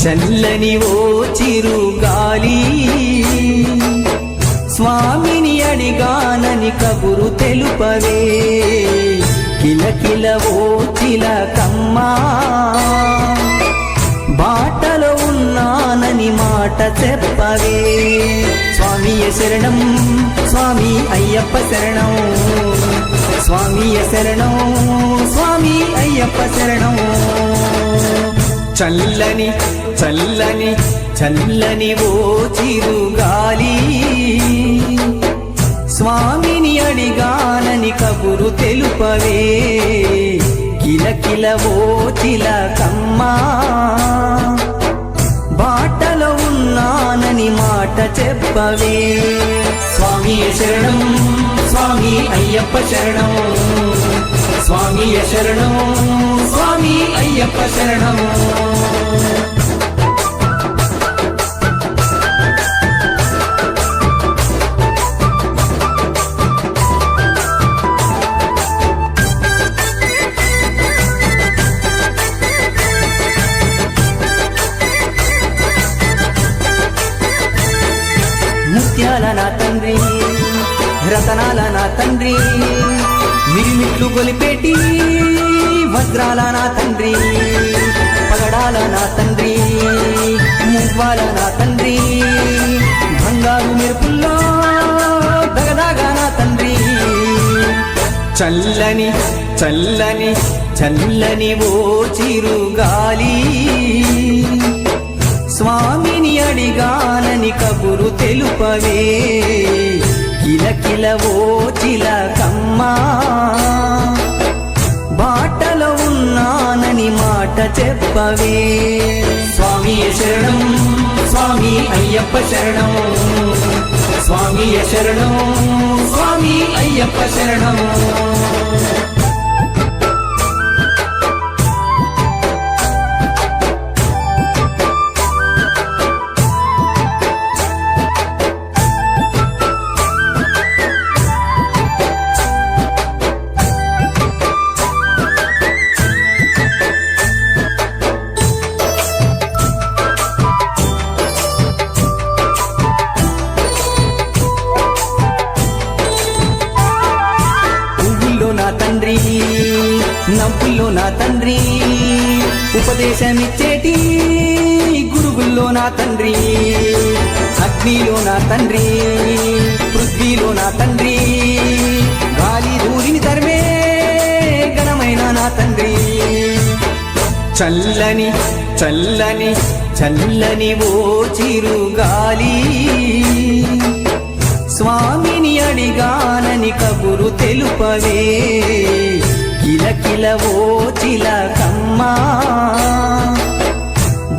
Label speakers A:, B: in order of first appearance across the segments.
A: చల్లని ఓ చిరుగాలి స్వామిని అడిగానని కబురు తెలుపవే కిలకిల ఓ చిలకమ్మా బాటలో ఉన్నానని మాట చెప్పవే స్వామియ శరణం స్వామి అయ్యప్ప శరణం స్వామియ శరణం స్వామి అయ్యప్ప శరణం చల్లని చల్లని చల్లని ఓ చిరుగాలి స్వామిని అడిగానని కబురు తెలుపవే కిలకిల ఓ చిలకమ్మా బాటలో ఉన్నానని మాట చెప్పవే స్వామియ శరణం స్వామి అయ్యప్ప శరణం స్వామియ శరణం స్వామి అయ్యప్ప శరణం ముత్యాల నా తండ్రి రతనాల నా తండ్రి మిరిమిట్లు గొలిపేటి వజ్రాల నా తండ్రి పగడాల నా తండ్రి మువ్వాల నా తండ్రి బంగారు మెరుపుల్లో దగదాగా నా తండ్రి చల్లని చల్లని చల్లని ఓ చిరుగాలి స్వామిని అడిగానని కబురు తెలుపవే కిలకిల ఓ చిలకమ్మా బాటలో ఉన్నానని మాట చెప్పవే స్వామియ శరణం స్వామి అయ్యప్ప శరణం స్వామియ శరణం స్వామి అయ్యప్ప శరణం తండ్రి నవ్వుల్లో నా తండ్రి ఉపదేశమిచ్చేటి గురువుల్లో నా తండ్రి అగ్నిలో నా తండ్రి పృథ్వీలో నా తండ్రి గాలి ధూళిని తరిమే ఘనమైన నా తండ్రి చల్లని చల్లని చల్లని ఓ చిరుగాలి స్వామిని అడిగానని కబురు తెలుపవే కిలకిల ఓ చిలకమ్మా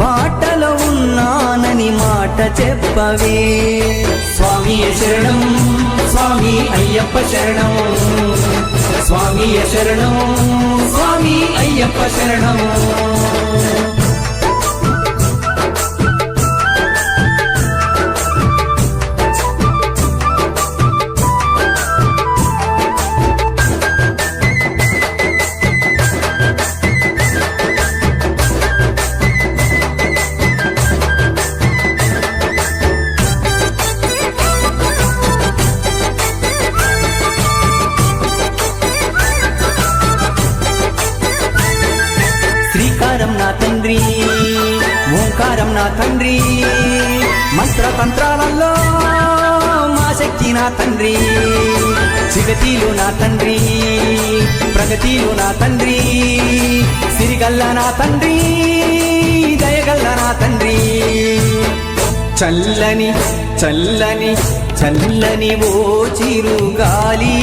A: బాటలో ఉన్నానని మాట చెప్పవే స్వామియ శరణం స్వామి అయ్యప్ప శరణం స్వామియ శరణం స్వామి అయ్యప్ప శరణం శ్రీకారం నా తండ్రి ఓంకారం నా తండ్రి మంత్రతంత్రాలలో మా శక్తి నా తండ్రి సిగతిలో నా తండ్రి ప్రగతిలో నా తండ్రి సిరిగల్ల నా తండ్రి దయగల్ల నా తండ్రి చల్లని చల్లని చల్లని ఓ చిరుగాలి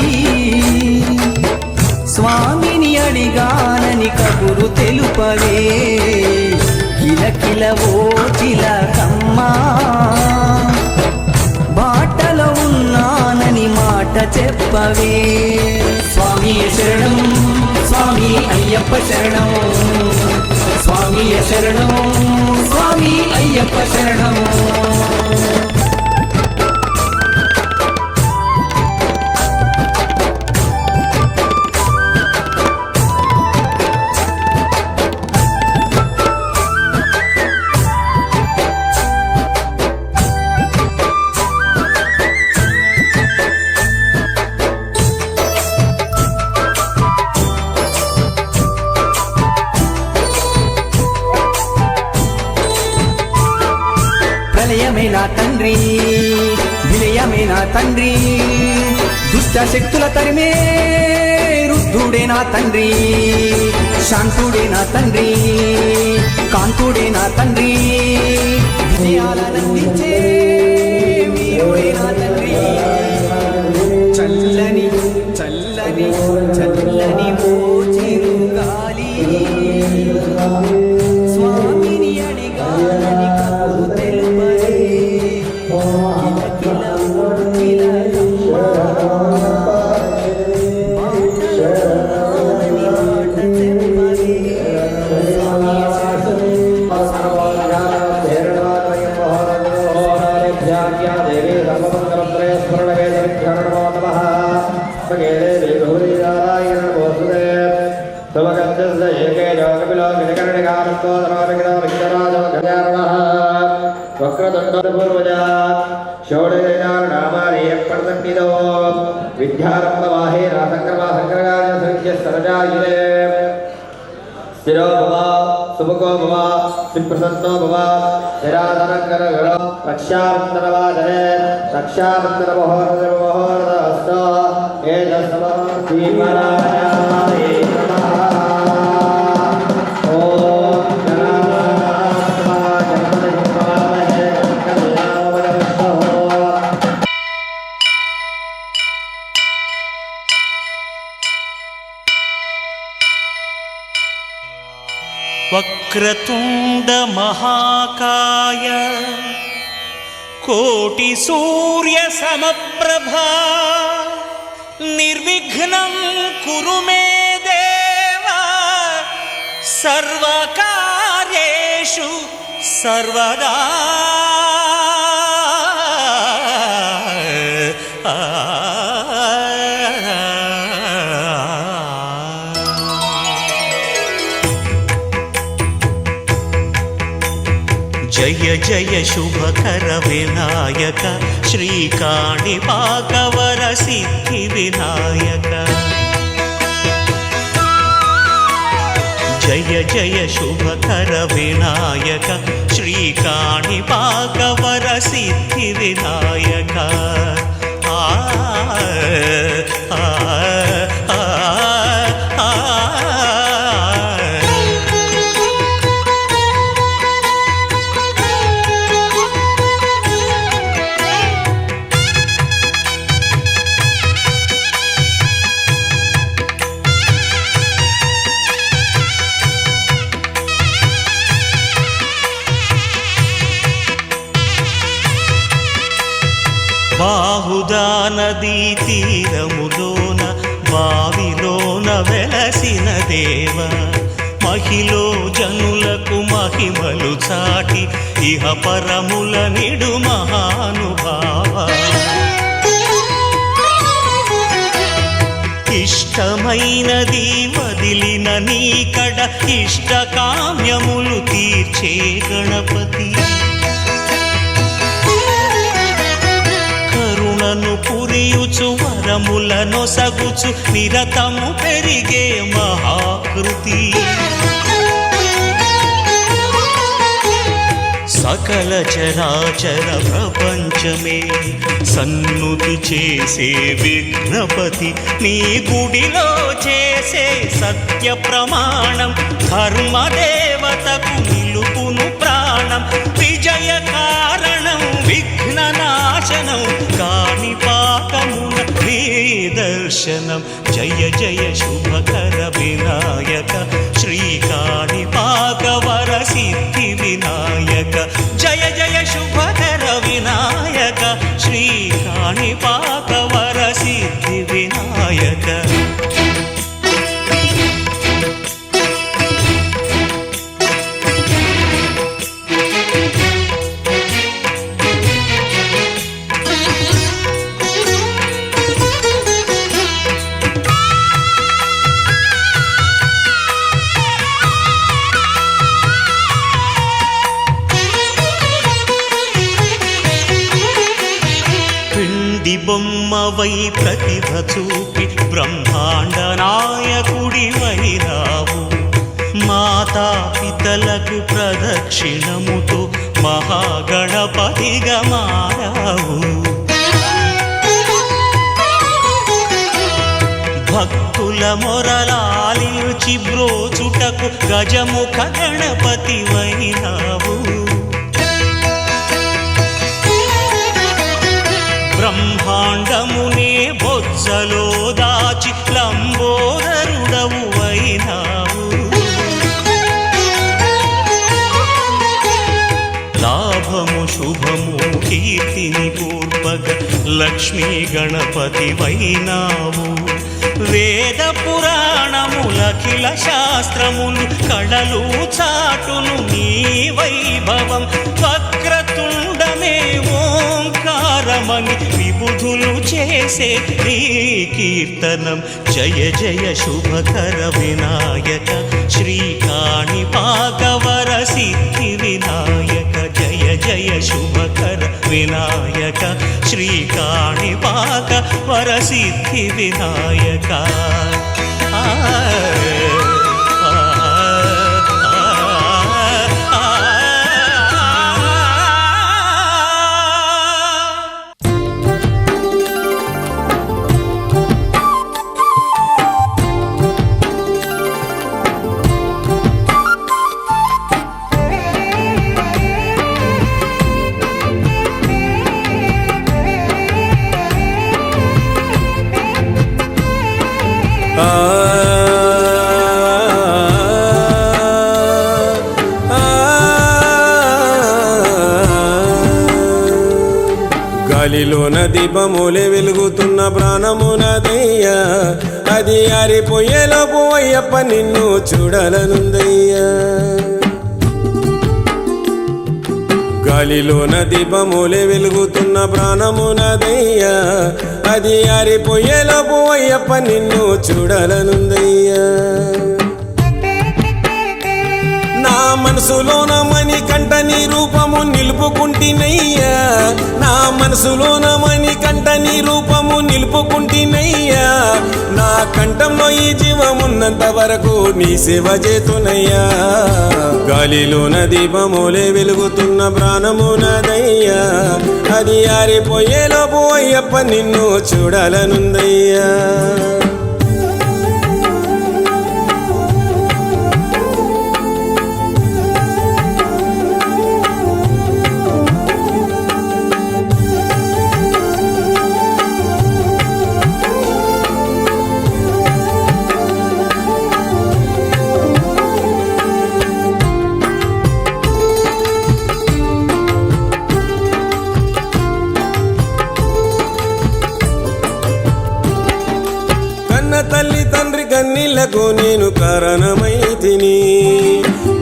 A: స్వామిని అడిగానని కబురు తెలుపవే కిలకిల ఓ చిలకమ్మా బాటలో ఉన్నానని మాట చెప్పవే స్వామియ శరణం స్వామి అయ్యప్ప శరణం స్వామియ శరణం స్వామి అయ్యప్ప శరణం విజయమే నా తండ్రి, వినయమే నా తండ్రి. దుష్ట శక్తుల తరిమే రుద్ధుడే నా తండ్రి, శాంతుడే నా తండ్రి, కాంతుడే నా తండ్రి. విజయాలనందించే వీరుడే నా తండ్రి. చల్లని చల్లని చల్లని మోచిరుగాలి స్వామిని అడిగాని కబు తెలుపరే. కిలకిల కిలకిల మాట చెప్పరే.
B: స్థిరో భవ సుముఖో భవ సుప్రసన్నో భవ నిరాధనకర రక్షాబంధనవాదనే రక్షాబంధన మహోరథ
C: వక్రతుండ మహాకాయ కోటి సూర్య సమప్రభా నిర్విఘ్నం కురు మే దేవ సర్వకార్యేషు సర్వదా. జయ జయ శుభకర వినాయక శ్రీకాణిపాకవర సిద్ధి వినాయక. జయ జయ శుభకర వినాయక శ్రీకాణిపాకవర సిద్ధి వినాయక. ఆ బాహుదా నదీ తీరములోన బావిలోన వెలసిన దేవ మహిలో జనులకు మహిమలు చాటి ఇహ పరముల నిడు మహానుభావ. ఇష్టమైనది వదిలిన నీకడ ఇష్ట కామ్యములు తీర్చే గణపతి. పురియుచు వరములను సగుచు నిరతము పెరిగే మహాకృతి. సకల చరాచర ప్రపంచమే సన్నుతి చేసే విఘ్నపతి. నీ గుడిలో చేసే సత్య ప్రమాణం ధర్మదేవతకు నిలుపును ప్రాణం. విజయ కారణం విఘ్న నాశనం కాణిపాకమున నీ దర్శనం. జయ జయ శుభకర వినాయక శ్రీకాణిపాకవర సిద్ధి వినాయక. జయ జయ శుభకర వినాయక శ్రీకాణిపాకవర సిద్ధి వినాయక. బొమ్మవై ప్రతిభ చూపి బ్రహ్మాండ నాయకుడి వైరావు. మాతా పితలకు ప్రదక్షిణముతో మహాగణపతిగా మారావు. భక్తుల మొరలాలించి బ్రోచుటకు గజముఖ గణపతి వైనావు. బ్రహ్మాండమునే బొజ్జలో దాచి లంబోదరుడవు వైనావు. లాభము శుభము కీర్తిని పూర్వక లక్ష్మీ గణపతి వైనావు. వేద పురాణములఖిల శాస్త్రములు కళలు చాటును నీ వైభవం. వక్రతుండమే ఓంకారమని విబుధులు చేసే నీ కీర్తనం. జయ జయ శుభకర వినాయక శ్రీకాణిపాకవర సిద్ధి వినాయక. జయ జయ శుభకర వినాయక శ్రీకాణిపాకవర సిద్ధి వినాయక.
D: గాలిలోన దీపములే వెలుగుతున్న ప్రాణమునదయ్యా. అది ఆరిపోయేలోపు అయ్యప్ప నిన్ను చూడాలనుందయ్యా. గాలిలోన దీపములే వెలుగుతున్న ప్రాణమునదయ్యా. అది ఆరిపోయేలోపు అయ్యప్ప నిన్ను చూడాలనుందయ్యా. నా మనసులోన మణికంఠ నీ రూపము నిలుపుకుంటినయ్యా. నా మనసులోన మణికంఠ నీ రూపము నిలుపుకుంటినయ్యా. నా కంఠంలో ఈ జీవమున్నంత వరకు నీ సేవ చేతునయ్యా. గాలిలోన దీపములే వెలుగుతున్న ప్రాణమునదయ్యా. అది ఆరిపోయేలోపు అయ్యప్ప నిన్ను చూడాలనుందయ్యా. తల్లి తండ్రి కన్నీళ్లకు నేను కారణమైతిని.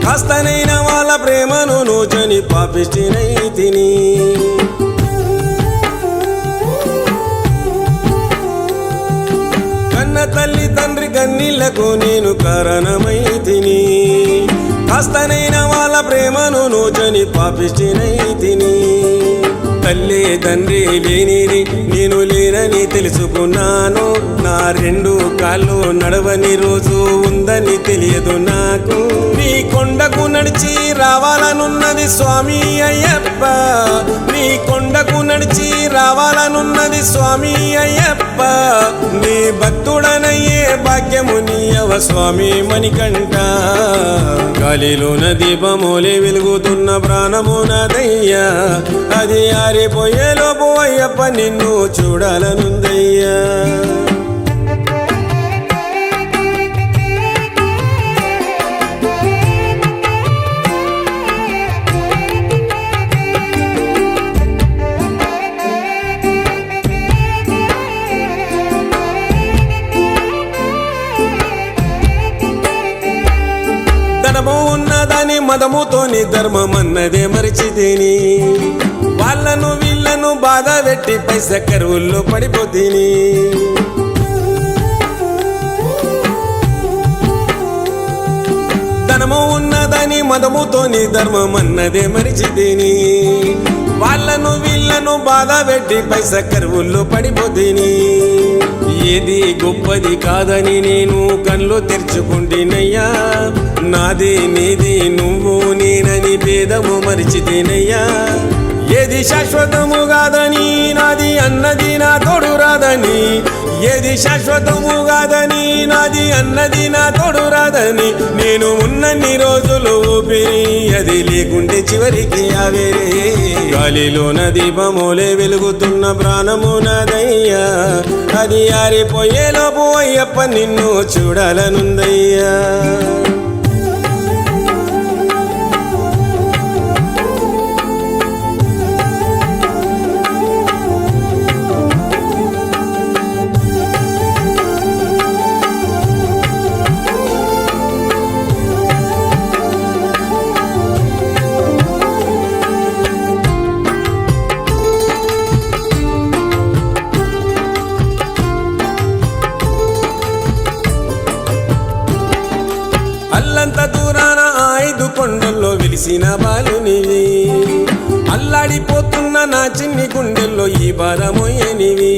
D: కాస్తనైన వాళ్ళ ప్రేమను నోచని పాపిష్టినైతిని. కన్న తల్లి తండ్రి కన్నీళ్లకు నేను కారణమైతిని. కాస్తనైన వాళ్ళ ప్రేమను నోచని పాపిష్టినైతిని. తల్లి తండ్రి లేనిది నేను లేనని తెలుసుకున్నాను. నా రెండు కాళ్ళు నడవని రోజు ఉందని తెలియదు నాకు. నీ కొండకు నడిచి రావాలనున్నది స్వామి అయ్యప్ప. నీ కొండకు నడిచి రావాలనున్నది స్వామి అయ్యప్ప. నీ భక్తుడనయ్యే భాగ్యము నీయవ స్వామి మణికంఠ. గాలిలోన దీపములే వెలుగుతున్న ప్రాణమునదయ్యా. అది ఆరిపోయేలోపు అయ్యప్ప నిన్ను చూడాలనుందయ్యా. ధనము ఉన్నదని మదముతోని ధర్మమన్నదే మరిచితిని. వాళ్ళను వీళ్ళను బాధ పెట్టి పైస కరువుల్లో పడిపోతిని. ధనము ఉన్నదని మదముతోని ధర్మమన్నదే మరిచితిని. వాళ్ళను వీళ్ళను బాధ పెట్టి పైస కరువుల్లో పడిపోతిని. ఏది గొప్పది కాదని నేను కళ్ళు తెరుచుకుంటున్నయ్యా. నాది నీది నువ్వు నేనని భేదము మరిచితేనయ్యా ఏది శాశ్వతము కాదని నాది అన్నది నా తోడు రాదని ఏది శాశ్వతము కాదని నాది అన్నది నా తోడు రాదని నేను ఉన్నన్ని రోజులు ఊపిరి అది లేకుంటే చివరికి ఆవేరే గాలిలోన దీపమోలే వెలుగుతున్న ప్రాణము నాదయ్యా అది ఆరిపోయేలోపు అయ్యప్ప నిన్ను చూడాలనుందయ్యా అల్లంత దూరాన 5 కొండల్లో వెలిసిన బాలునివి అల్లాడిపోతున్న నా చిన్ని గుండెల్లో ఈ భారమోయనివి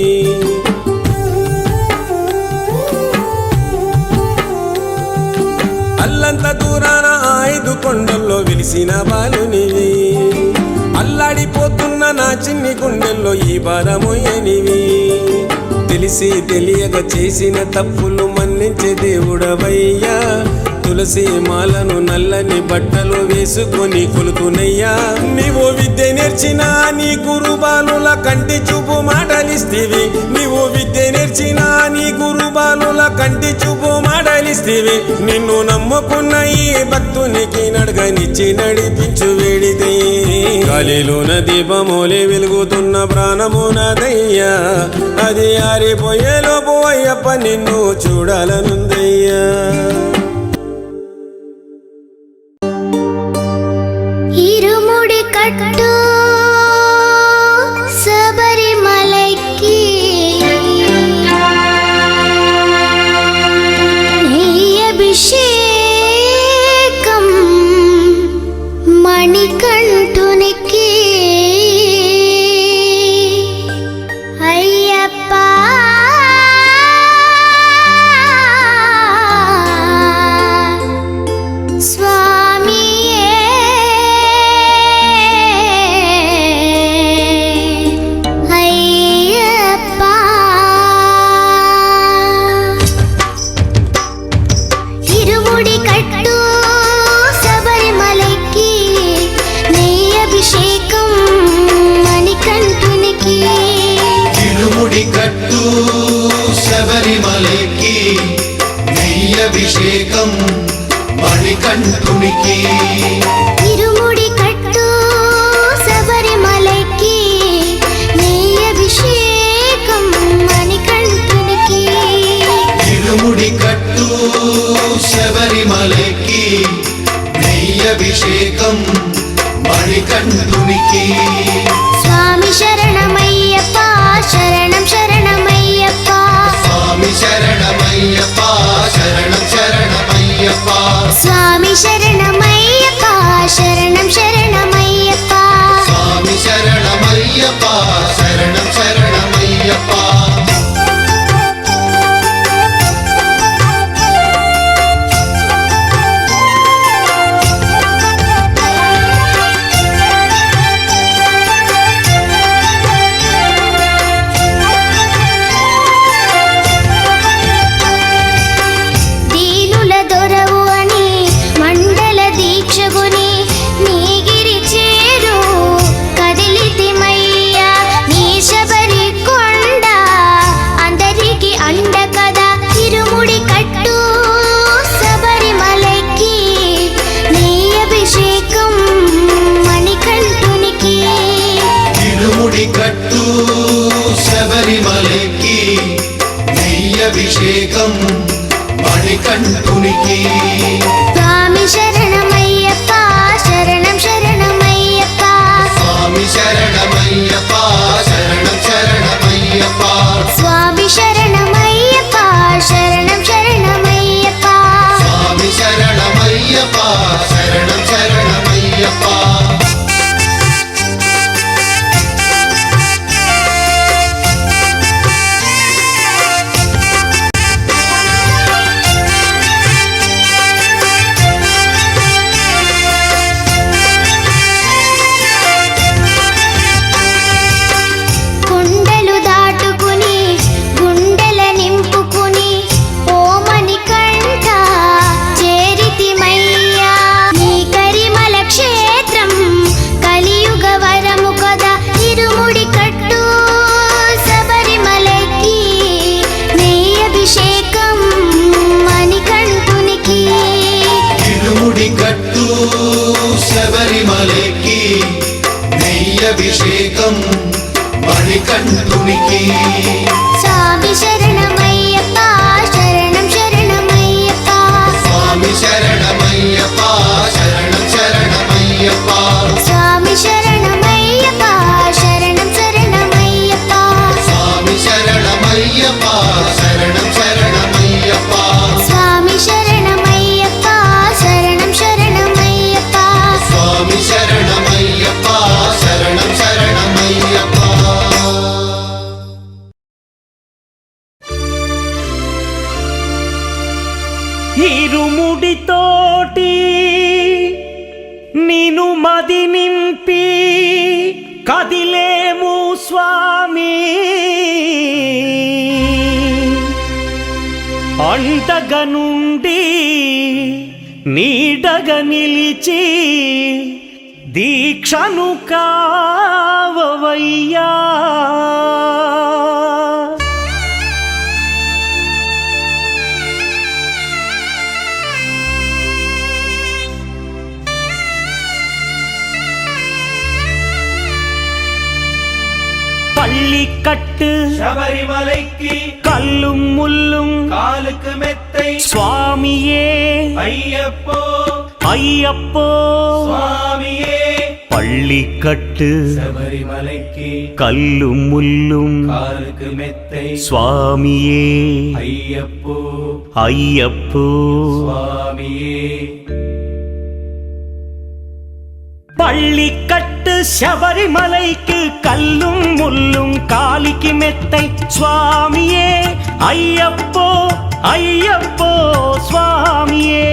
D: అల్లంత దూరాన 5 కొండల్లో వెలిసిన బాలునివి అల్లాడిపోతున్న నా చిన్ని గుండెల్లో ఈ భారమోయనివి తెలిసి తెలియక చేసిన తప్పులు మన్నించే దేవుడవయ్యా తులసి మాలను నల్లని బట్టలు వేసుకొని కొలుతునయ్యా నీవు విద్య నేర్చినా నీ గురుబాలుల కంటి చూపు మాటలిస్తీవి నీవు విద్య నేర్చినా నీ గురుబాలుల కంటి చూపు మాటలిస్తీవి నిన్ను నమ్ముకున్న ఈ భక్తునికి నడగనిచ్చి నడిపించు వేడితే గాలిలోన దీపమోలే వెలుగుతున్న ప్రాణము నాదయ్యా అది ఆరిపోయేలోపు అయ్యప్ప నిన్ను చూడాలనుందయ్యా
E: ఇరుముడి కట్టు శబరిమలైకి అభిషేకం మణికంఠునికి అయ్యప్ప
F: కట్టు శబరిమలకి నెయ్యభిషేకం మణికంఠునికి
E: ఇరుముడి కట్టు శబరిమలకి నెయ్యభిషేకం మణికంఠునికి
F: ఇరుముడి కట్టు శబరిమలకి నెయ్యభిషేకం మణికంఠునికి
E: స్వామి శరణమయ్యప్ప శరణం శరణమయ్యప్ప
F: స్వామి శరణమయ్యప్ప శరణం శరణమయ్యప్ప
E: స్వామి శరణమయ్యప్ప శరణం శరణమయ్యప్ప
F: స్వామి శరణమయ్యప్ప శరణం శరణమయ్యప్ప కట్టు శబరిమలకి నెయ్యభిషేకం మణికంఠునికి
E: స్వామి శరణమయ్యప్ప శరణం శరణమయ్యప్ప
F: స్వామి శరణమయ్యప్ప శరణం శరణమయ్యప్ప
E: స్వామి శరణమయ్యప్ప శరణం శరణమయ్యప్ప
F: స్వామి శరణమయ్యప్ప శరణం శరణమయ్యప్ప శబరిమలకి నెయ్యభిషేకం మణికంఠునికి
E: స్వామి శరణమయ్యప్ప శరణం శరణమయ్యప్ప
F: స్వామి శరణమయ్యప్ప శరణం శరణమయ్యప్ప
E: స్వామి శరణమయ్యప్ప శరణం శరణమయ్యప్ప
F: స్వామి శరణమయ్యప్ప శరణం శరణమయ్యప్ప
E: స్వామి శరణమయ్యప్ప శరణం శరణమయ్యప్ప
F: స్వామి శరణమయ్యప్ప శరణం శరణమయ్యప్ప
C: ఇరుముడితోటి నిను మది నింపి కదిలేము స్వామి అండగ నుండి నీడగ నిలిచి దీక్షను కావవయ్యా பள்ளிக்கட்டு
G: சபரிமலைக்கு
C: கல்லும் முள்ளும்
G: காலுக்கு மெத்தை
C: சுவாமியே
G: ஐயப்போ
C: ஐயப்போ
G: சுவாமியே
C: பள்ளிக்கட்டு
G: சபரிமலைக்கு
C: கல்லும் முள்ளும்
G: காலுக்கு மெத்தை
C: சுவாமியே
G: ஐயப்போ
C: ஐயப்போ
G: சுவாமியே
C: பள்ளிக்கட்டு சபரிமலைக்கு கல்லும் முள்ளும் காலிக்கு மெத்தை சுவாமியே ஐயப்போ ஐயப்போ சுவாமியே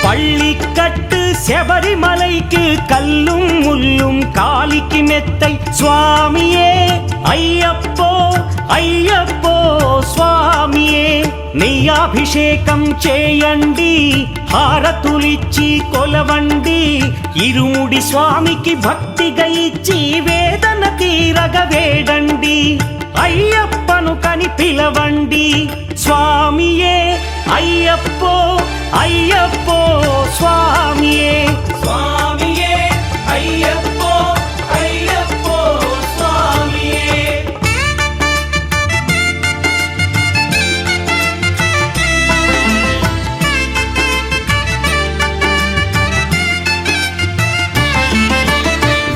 C: பள்ளிக்கட்டு சபரிமலைக்கு கல்லும் முள்ளும் காலிக்கு மெத்தை சுவாமியே ஐயப்போ ஐயப்போ స్వామియే నెయ్యాభిషేకం చేయండి హారతులిచ్చి కొలవండి ఇరుముడి స్వామికి భక్తిగా ఇచ్చి వేదన తీరగ వేడండి అయ్యప్పను కని పిలవండి స్వామియే అయ్యప్పో అయ్యప్పో స్వామియే
G: சுவாமியே ஐயப்போ ஐயப்போ சுவாமியே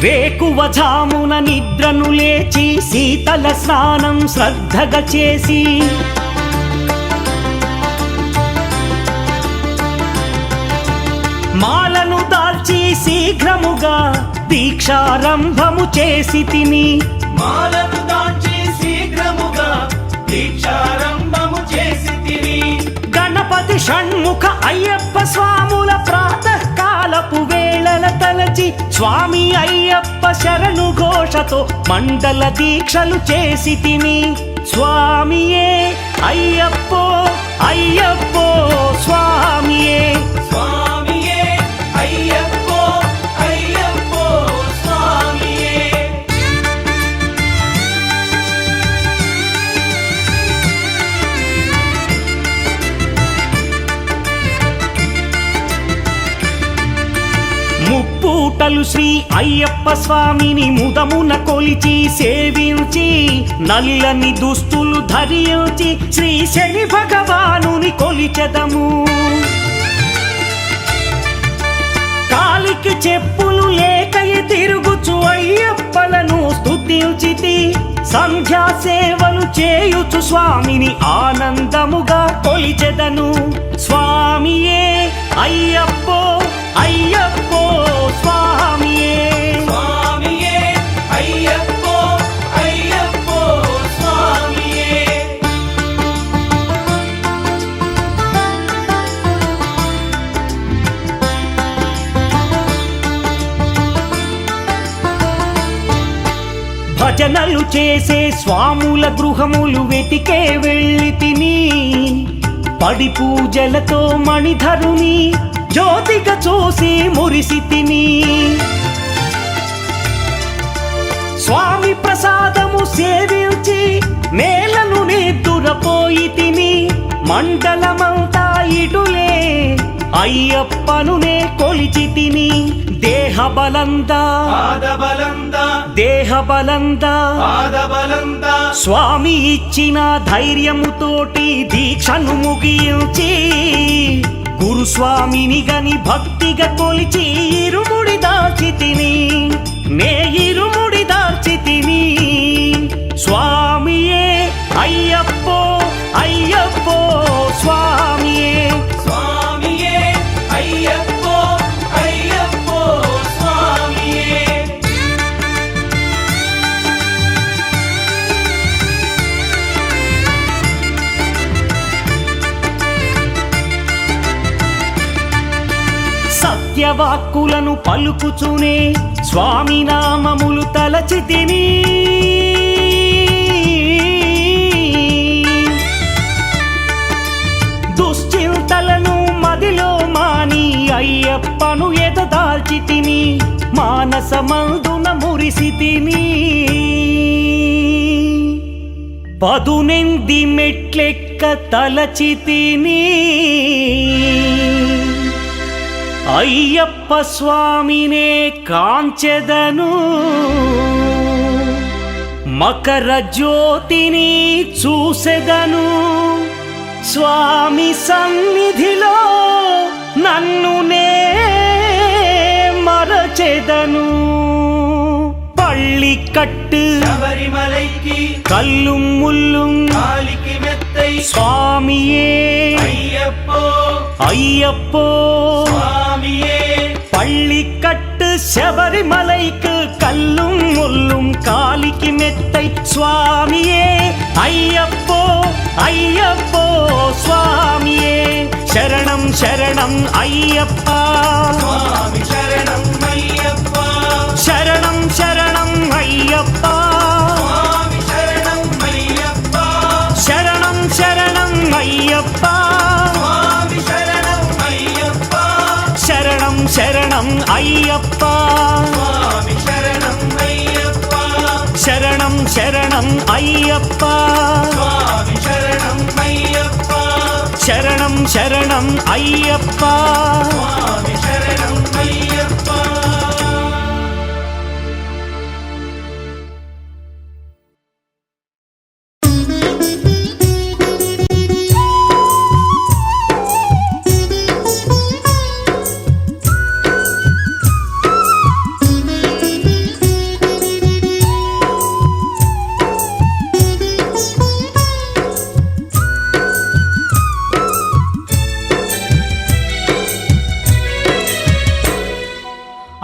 C: వేకువజామున నిద్రను లేచి శీతల స్నానం శ్రద్ధగా చేసి మాలను దాల్చి శీఘ్రముగా దీక్షారంభము చేసి తిని
G: మాలను దాల్చి శీఘ్రముగా దీక్షారంభము చేసి తిని
C: గణపతి షణ్ముఖ అయ్యప్ప స్వాముల ప్రాతకాలపు వేళల తలచి స్వామి అయ్యప్ప శరణు ఘోషతో మండల దీక్షలు చేసి తిని స్వామియే అయ్యప్పో అయ్యప్పో స్వామియే
G: சுவாமியே ஐயப்போ ஐயப்போ சுவாமியே
C: ముప్పూటలు శ్రీ అయ్యప్ప స్వామిని ముదమున కొలిచి సేవించి నల్లని దుస్తులు ధరించి శ్రీ శని భగవానుని కొలిచెదము కాలికి చెప్పులు లేకయ తిరుగుచు అయ్యప్పలను స్తుతించితి సంధ్యా సేవలు చేయుచు స్వామిని ఆనందముగా కొలిచెదను స్వామియే అయ్యప్పో అయ్యప్పో స్వామియే
G: சுவாமியே ஐயப்போ ஐயப்போ சுவாமியே
C: భజనలు చేసే స్వాముల గృహములు వెతికే వెళ్ళి తిని పడి పూజలతో మణిధరుని జ్యోతిగా చూసి మురిసి తిని స్వామి ప్రసాదము సేవించి నేలను నిద్దురపోయి తిని మండలమంతా ఇటులే అయ్యప్పనునే కొలిచితిని దేహబలందా
G: పాదబలందా
C: దేహబలందా
G: పాదబలందా
C: స్వామి ఇచ్చిన ధైర్యముతోటి దీక్షను ముగించి గురుస్వామిని గని భక్తిగా కొలిచి ఇరుముడి దాల్చితిని నే ఇరుముడి దాల్చితిని స్వామియే అయ్యప్పో అయ్యప్పో స్వామియే
G: స్వామియే అయ్యప్పో అయ్యప్పో స్వామియే
C: సత్యవాక్కులను పలుకుచునే స్వామి నామములు తలచితిని దుశ్చింతలను మదిలో మాని అయ్యప్పను ఎదదాల్చితిని మానసమందున మురిసితిని పదునెంది మెట్లెక్క తలచితిని అయ్యప్ప స్వామినే కాంచెదను మకర జ్యోతిని చూసెదను స్వామి సన్నిధిలో నన్ను నే మరచెదను పళ్ళి కట్టు
G: శబరిమలైకి
C: కల్లుం ముల్లుం
G: కాలికి మెత్తై
C: స్వామియే
G: అయ్యప్పో
C: అయ్యప్పో
G: స్వామియే
C: பள்ளிக்கட்டு శబరిమலைக்கு கல்லும் முள்ளும் காலிக்கு மெத்தை சுவாமியே ஐயப்போ ஐயப்போ சுவாமியே శరణం శరణం ஐயப்பா
G: స్వామి శరణం అయ్యప్ప
C: శరణం శరణం ஐயப்பா
G: స్వామి శరణం అయ్యప్ప
C: శరణం శరణం ஐயப்பா
G: స్వామి శరణం అయ్యప్ప
C: శరణం శరణం ஐயப்பா
G: స్వామి శరణం అయ్యప్ప
C: శరణం శరణం ஐயப்பா
G: స్వామి శరణం అయ్యప్ప
C: శరణం శరణం ஐயப்பா
G: స్వామి శరణం అయ్యప్ప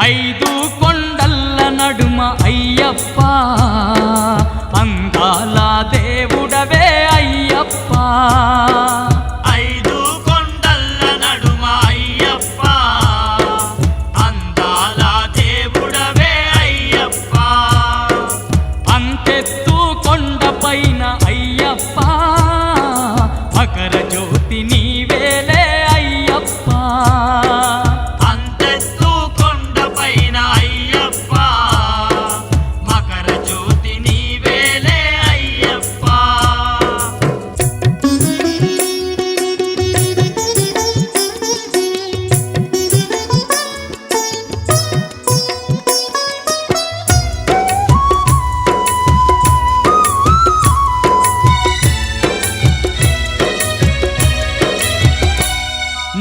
H: ఐదు కొండల్ల నడుమ అయ్యప్ప అందాల దేవుడవే అయ్యప్ప
I: ఐదు కొండల్ల నడుమ అయ్యప్ప అందాల దేవుడవే అయ్యప్ప
H: అంతెత్తు కొండపైన అయ్యప్ప మకర జ్యోతి నీవేలే అయ్యప్ప
I: అంతెత్తు కొండపైన అయ్యప్ప మకర జ్యోతి నీవేలే అయ్యప్ప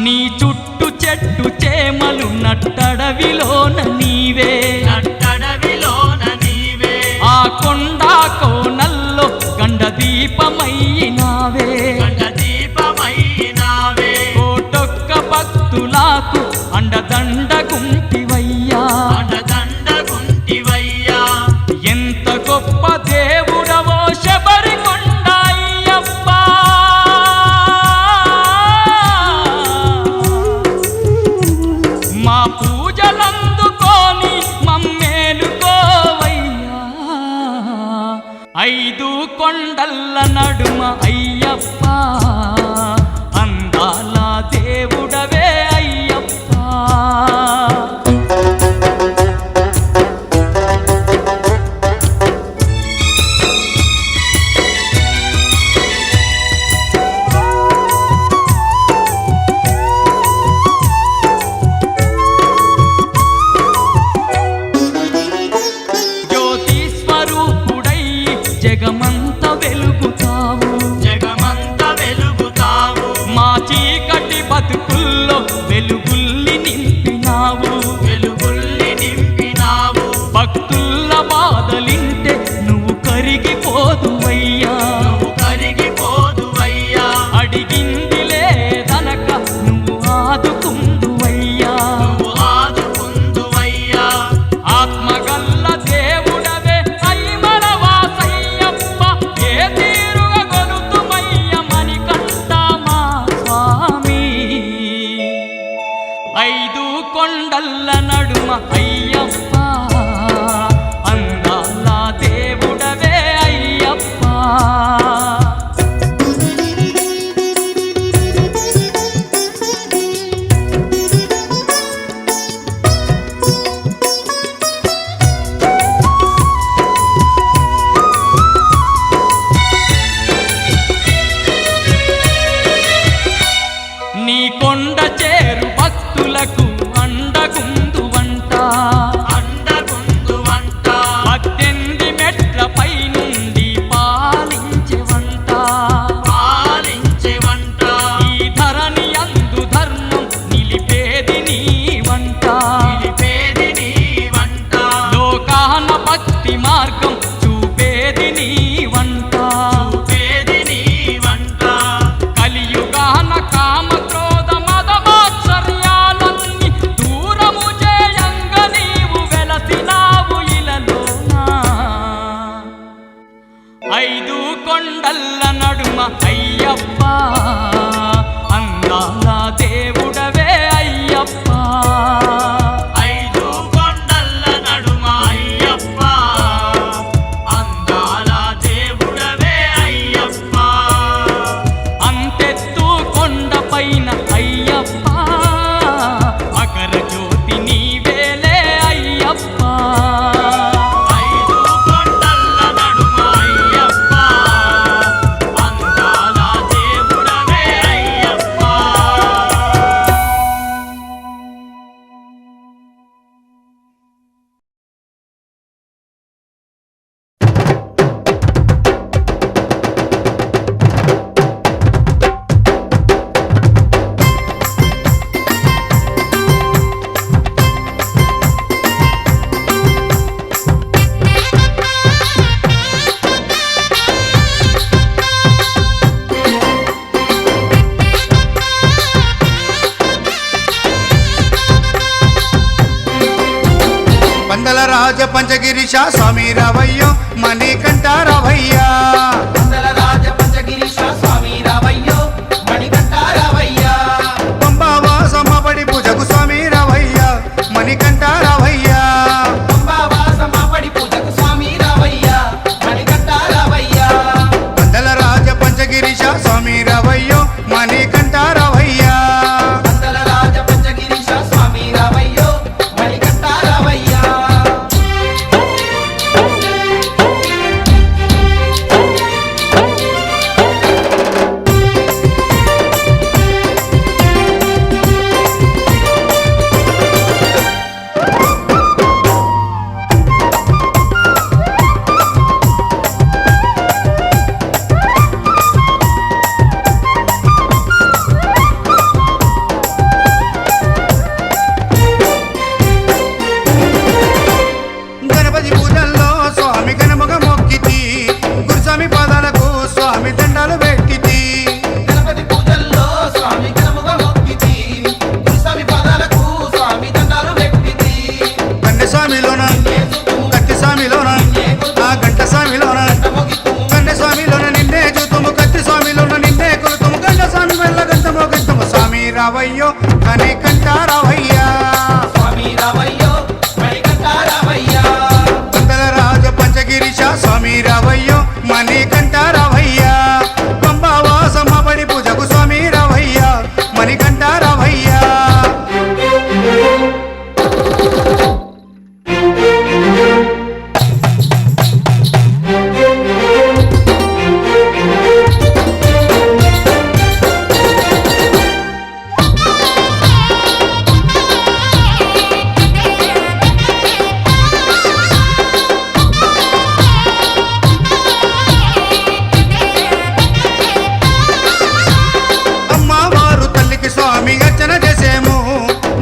H: నీ చుట్టు చెట్టు చేమలు నట్టడవిలోన నీవే
I: నట్టడవిలోన నీవే
H: ఆ కొండ కోనల్లో గండ దీపమయ్యినావే
I: గండ దీపమైనావే
H: కోటొక్క భక్తులకు అండదండ గుంటివయ్యా
I: అండదండ గుంటివయ్యా
H: ఎంత గొప్ప దేవుడవో శబరి కొండ అయ్యప్ప మా పూజలందుకోని మమ్మేలుకోవయ్యా ఐదు కొండల్ల నడుమ అయ్యప్ప అందాల దేవుడవే అయ్యప్ప నడుమ అయ్యప్ప అందాల దేవుడవే అయ్యప్ప
I: ఐదు కొండల నడుమ అయ్యప్ప అందాల దేవుడవే అయ్యప్ప
H: అంతెత్తు కొండపైన అయ్యప్ప మకర జ్యోతి నీవేలే అయ్యప్ప
I: ఐదు కొండల నడుమ అయ్యప్ప అందాల దేవుడవే అయ్యప్ప
J: పందల రాజ పంచగిరిశ స్వామి రావయ్యో మణికంఠ రావయ్యా
G: మందల రాజ పంచగిరీశ స్వామి రావయ్యో మణికంఠ రావయ్యా
J: పంబావాసమ్మబడి పూజకు స్వామి రావయ్యా మణికంఠ రావయ్యా
G: పంబావాసమాపడి పూజకు స్వామి రావయ్యా మణికంఠ రావయ్యా
J: పందల రాజ పంచగిరిశ స్వామి రావయ్యో మణికంఠ రావయ్యా
G: మందల రాజ పంచగిరీశ స్వామి రావయ్యో మణికంఠ రావయ్యా
J: గణపతి పూజల్లో స్వామి గణముగ మొక్కితి గురుస్వామి పాదాలకు స్వామి దండాలు పెట్టితి
G: గణపతి పూజల్లో స్వామి గణముగా మొక్కితి స్వామి పాదాలకు స్వామి దండాలు పెట్టితి
J: కన్నె స్వామిలోన కత్తి స్వామిలోన ఆ గంట స్వామిలోన కన్నె స్వామిలోన నిన్నే చూతుము కత్తి స్వామిలోన నిన్నే కొలుతుము గంట స్వామి వల్ల గంటమో గంటము స్వామి రావయ్యో అని కంట రావయ్యా
G: స్వామి రావయ్యో మణికంఠ రావయ్యా
J: పందల రాజ పంచగిరిశ స్వామి రావయ్యో మణికంఠ రావయ్యా పంబావాసమ్మబడి పూజకు స్వామి రావయ్యా మణికంఠ రావయ్యా అమ్మవారు తల్లికి స్వామి అర్చన చేసేము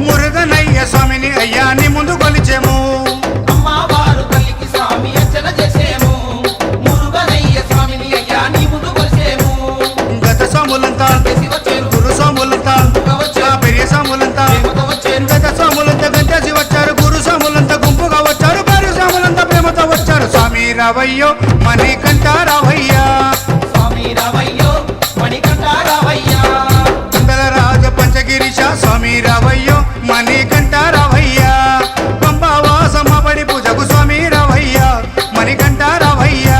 J: మురుగనయ్య స్వామిని అయ్యాని ముందు కొలిచేము
G: అమ్మవారు తల్లికి స్వామి అర్చన చేసేము మురుగనయ్య స్వామిని అయ్యా నీ ముందు కొలిసేము
J: గత స్వాములంతా
G: చేసి వచ్చేరు
J: గురు స్వాములంతా ఆ పెరియ స్వాములంతా
G: ప్రేమతో వచ్చేరు
J: గత స్వాములంతా గంటేసి వచ్చారు గురు స్వాములంతా గుంపుగా వచ్చారు పేరు స్వాములంతా ప్రేమతో వచ్చారు స్వామి రావయ్యో మణికంఠ రావయ్యా
G: స్వామి రావయ్యో మణికంఠ రావయ్యా
J: పందల రాజ పంచగిరిశ స్వామి రావయ్యో మణికంఠ రావయ్యా పంబావాసమ్మబడి పూజకు స్వామి రావయ్యా మణికంఠ రావయ్యా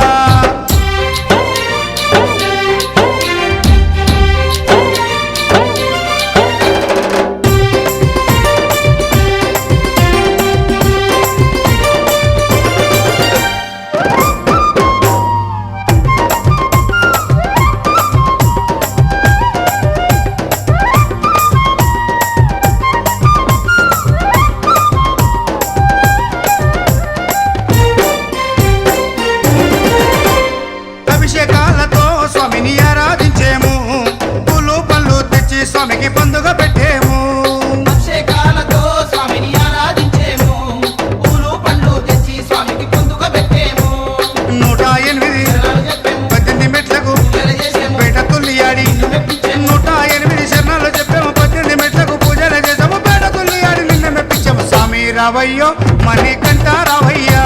J: అభిషేకాలతో స్వామిని ఆరాధించేము పూలు పళ్ళు తెచ్చి స్వామికి పండుగ పెట్టేము
G: అభిషేకాలతో స్వామిని ఆరాధించేము పూలు పండ్లు తెచ్చి స్వామికి పొందుగా పెట్టేము
J: 108
G: చెప్పేము
J: 18 మెట్లకు
G: పూజలు చేసేము
J: పేట తుల్లియాడి
G: నిన్ను మెప్పించేము
J: 108 శరణాలు చెప్పాము 18 మెట్లకు పూజలు చేసాము పేట తుల్లియాడి నిన్న మెప్పించాము స్వామి రావయ్యో మణికంఠ రావయ్యా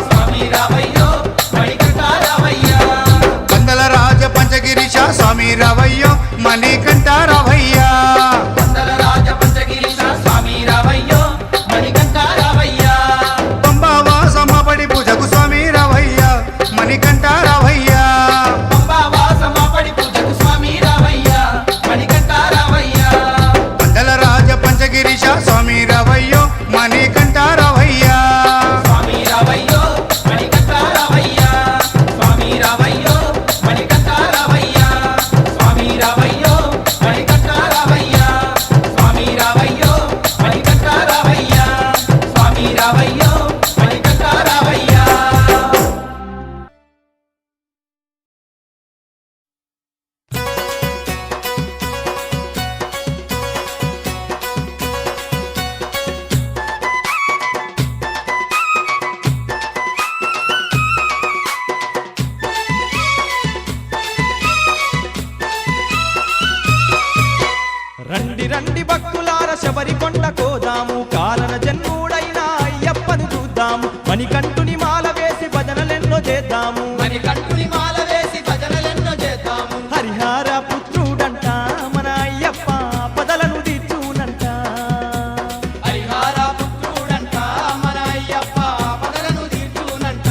G: స్వామి రావయ్యో మణికంఠ రావయ్యా
J: పందల రాజ పంచగిరిశ మణికంఠ రావయ్యా
G: వందల రాజ పంచగిరీశ స్వామి రావయ్యో మణికంఠ రావయ్యా
J: పంబావాసమ్మ పడి పూజకు స్వామి రావయ్యా మణికంఠ రావయ్యా
G: పంబావాసమాపడి పూజకు స్వామి రావయ్యా మణికంఠ రావయ్యా
J: వందల రాజ పంచగిరీశ స్వామి రావయ్యో మణికంఠ రావయ్యా
G: స్వామి రావయ్యో మణికంఠ రావయ్యా స్వామి రావయ్యో మణికంఠ రావయ్యా స్వామి రావయ్యో మణికంఠ రావయ్యా స్వామి రావయ్యో మణికంఠ రావయ్యా స్వామి రావయ్యో మణికంఠ రావయ్యా
H: రండి రండి భక్తులార శబరికొండ కోదాము కారణ జన్ముడైన అయ్యప్పను చూద్దాము మణికంఠుని మాల వేసి భజనలెన్నో చేద్దాము
G: మణికంఠుని మాల వేసి భజనలెన్నో చేద్దాము
H: హరిహర పుత్రుడంట మన అయ్యప్ప పదలను తీర్చునంట
G: హరిహర పుత్రుడంట మన అయ్యప్ప పదలను తీర్చునంట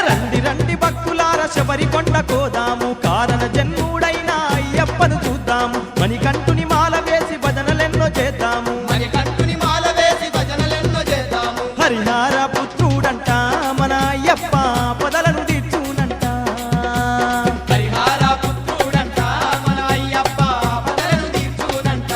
H: రండి రండి భక్తులార శబరికొండ కోదాము కారణ జన్ముడైన అయ్యప్పను చూద్దాము మణికంఠుని మాల వేసి భజనలెన్నో చేద్దాము
G: మణికంఠుని మాల వేసి భజనలెన్నో చేద్దాము
H: హరిహర పుత్రుడంట మన అయ్యప్ప పదలను తీర్చునంట
G: హరిహర పుత్రుడంట మన అయ్యప్ప పదలను తీర్చునంట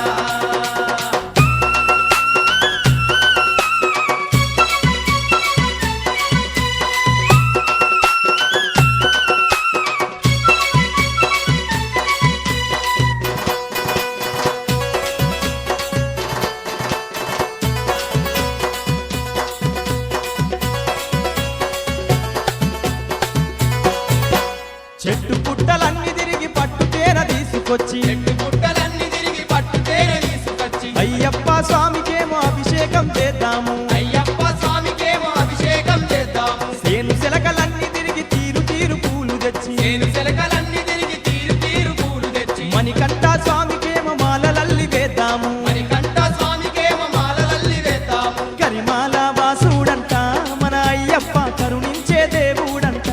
H: చెట్టు పుట్టలన్నీ తిరిగి పట్టు తేన తీసుకొచ్చి
G: చెట్టు పుట్టలన్నీ తిరిగి పట్టు తేనె తీసుకొచ్చి
H: అయ్యప్ప స్వామికేమో అభిషేకం చేద్దాము
G: అయ్యప్ప స్వామికేమో అభిషేకం చేద్దాము
H: సేను శిలకలన్నీ తిరిగి తీరు తీరు పూలు తెచ్చి
G: నేను శిలకలన్నీ తిరిగి తీరు తీరు పూలు తెచ్చి
H: మణికంఠ స్వామికేమో మాలలల్లి వేద్దాము
G: మణికంఠ స్వామికేమో మాలలల్లి వేద్దాము
H: కరిమాల వాసుడంట మన అయ్యప్ప కరుణించే దేవుడంట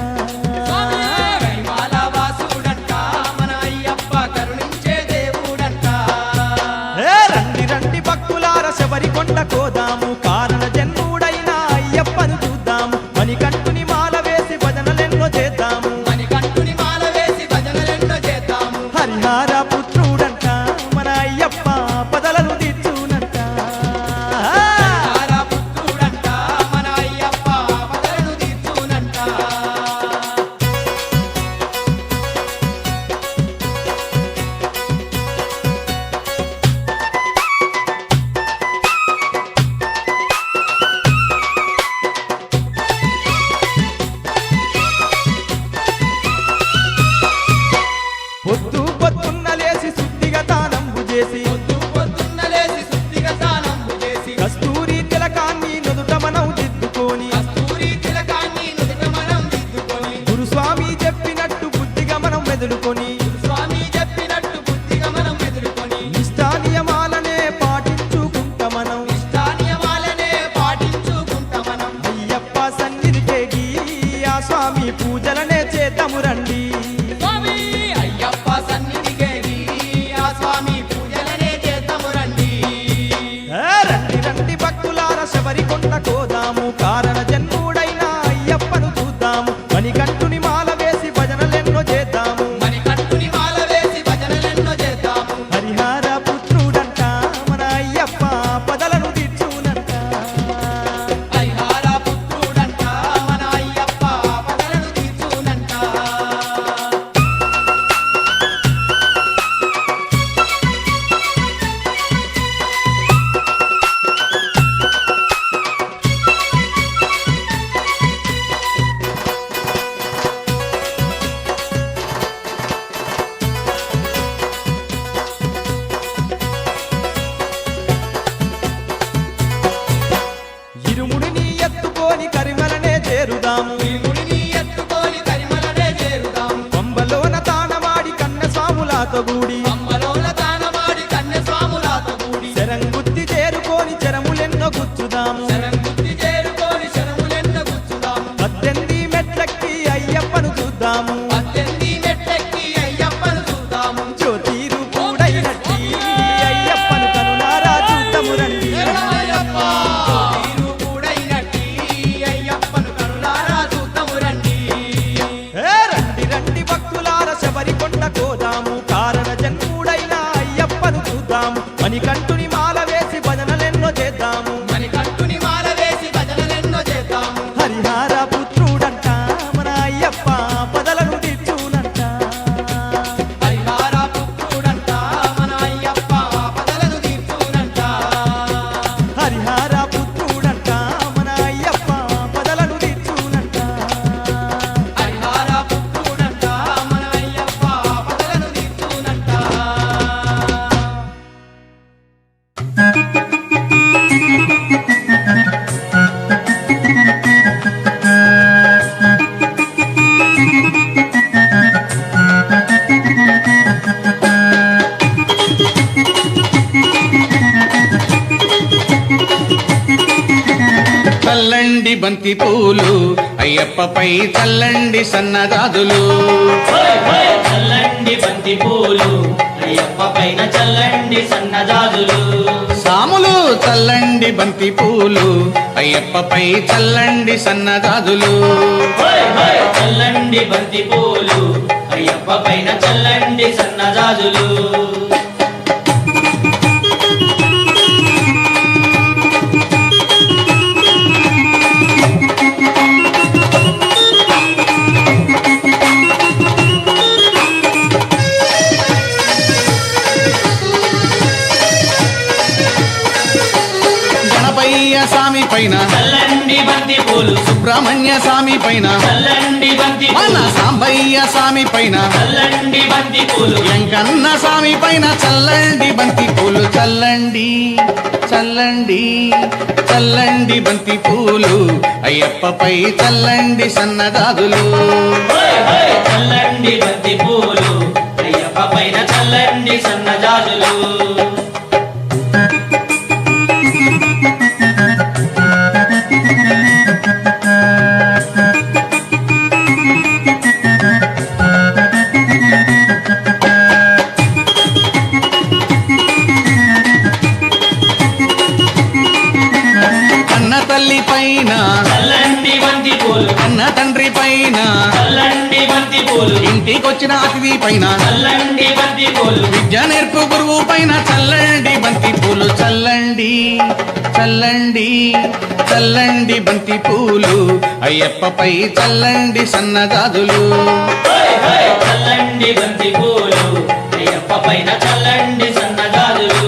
G: కరిమాల వాసుడంట మన అయ్యప్ప కరుణించే దేవుడంట
H: రండి రండి భక్తులార శబరికొండ కోదాము కారణ జన్ముడైన అయ్యప్పను చూద్దాము మణికంఠుని మాల వేసి భజనలెన్నో చేద్దాము
G: మణికంఠుని మాల వేసి భజనలెన్నో చేద్దాము
H: హరిహర పుత్రుడంట మన అయ్యప్ప పదలను తీర్చునంట
G: హరిహర పుత్రుడంట మన అయ్యప్ప పదలను తీర్చునంట
H: పొద్దు పొద్దున్న లేసి శుద్ధిగా తానంబు చేసి
G: పొద్దున్న లేసి శుద్ధిగా స్నానంబు చేసి
H: కస్తూరి తిలకాన్ని నుదుట మనం దిద్దుకొని
G: కస్తూరి తిలకాన్ని నుదుట మనం దిద్దుకొని
H: గురుస్వామి చెప్పినట్టు బుద్ధిగా మనం మెదులుకొని
G: స్వామి చెప్పినట్టు బుద్ధిగా మనం ఎదుర్కొని
H: నిష్ఠానియమాలనే పాటించుకుంటా మనం
G: నియమాలనే పాటించుకుంటా మనం
H: అయ్యప్ప సన్నిధికేగి ఆ స్వామి పూజలనే చేద్దాము రండి
G: స్వామి అయ్యప్ప సన్నిధికేగి ఆ స్వామి పూజలనే చేద్దాము రండి
H: రండి రండి భక్తులార శబరికొండ కోదాము కారణ జన్ముడైన అయ్యప్పను చూద్దాము మణికంఠుని మాల వేసి భజనలెన్నో చేద్దాము
G: మణికంఠుని మాల వేసి భజనలెన్నో చేద్దాము
H: హరిహర పుత్రుడంట మన అయ్యప్ప పదలను తీర్చునంట
G: హరిహర పుత్రుడంట మన అయ్యప్ప పదలను తీర్చునంట
H: ఇరుముడిని ఎత్తుకొని కరిమలనే చేరుదాము
G: ఈ ముడిని ఎత్తుకొని కరిమలనే చేరుదాము
H: పంబలోన తానమాడి కన్నె స్వాములతో కూడా
J: బంతి పూలు అయ్యప్పపై చల్లండి సన్నదాదులు
I: చల్లండి బంతి పూలు అయ్యప్ప పైన చల్లండి సన్నజాజులు
J: సాములు చల్లండి బంతి పూలు అయ్యప్పపై చల్లండి సన్నదాదులు
I: చల్లండి బంతి పూలు అయ్యప్ప పైన చల్లండి సన్నజాజులు
J: గణపయ్య స్వామి పైన
I: చల్లండి బంతి పూలు
J: సుబ్రహ్మణ్య స్వామి పైన
I: చల్లండి బంతి
J: మన
I: పూలు
J: సాంబయ్య స్వామి పైన
I: చల్లండి బంతి పూలు
J: వెంకన్న స్వామి పైన చల్లండి బంతి పూలు చల్లండి చల్లండి చల్లండి బంతి పూలు అయ్యప్పపై చల్లండి సన్నదాదులు
I: చల్లండి బంతి పూలు అయ్యప్ప పైన చల్లండి సన్నజాజులు
J: కన్న తల్లి పైన
I: చల్లండి బంతి పూలు
J: కన్న తండ్రి పైన
I: చల్లండి బంతి పూలు
J: ఇంటికొచ్చిన అతిథి పైన
I: చల్లండి బంతి పూలు
J: విద్య నేర్పు గురువు పైన చల్లండి బంతి పూలు చల్లండి చల్లండి చల్లండి బంతి పూలు అయ్యప్పపై చల్లండి సన్నదాదులు
I: చల్లండి బంతి పూలు అయ్యప్ప పైన చల్లండి సన్నజాజులు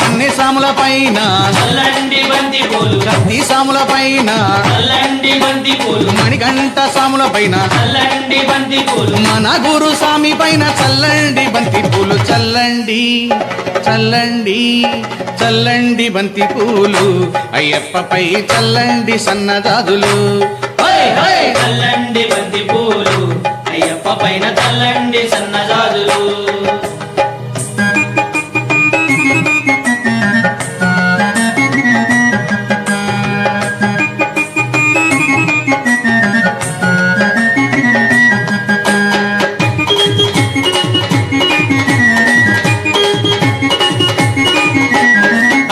J: అన్ని సాముల పైన
I: చల్లండి బంతి పూలు
J: కత్తి సాముల పైన
I: చల్లండి బంతి పూలు
J: మణికంఠ సాముల పైన
I: చల్లండి బంతి పూలు
J: మన గురు స్వామి పైన చల్లండి బంతి పూలు చల్లండి చల్లండి చల్లండి బంతి పూలు అయ్యప్పపై చల్లండి సన్నదాదులు
I: చల్లండి బంతి పూలు అయ్యప్ప పైన చల్లండి సన్నజాజులు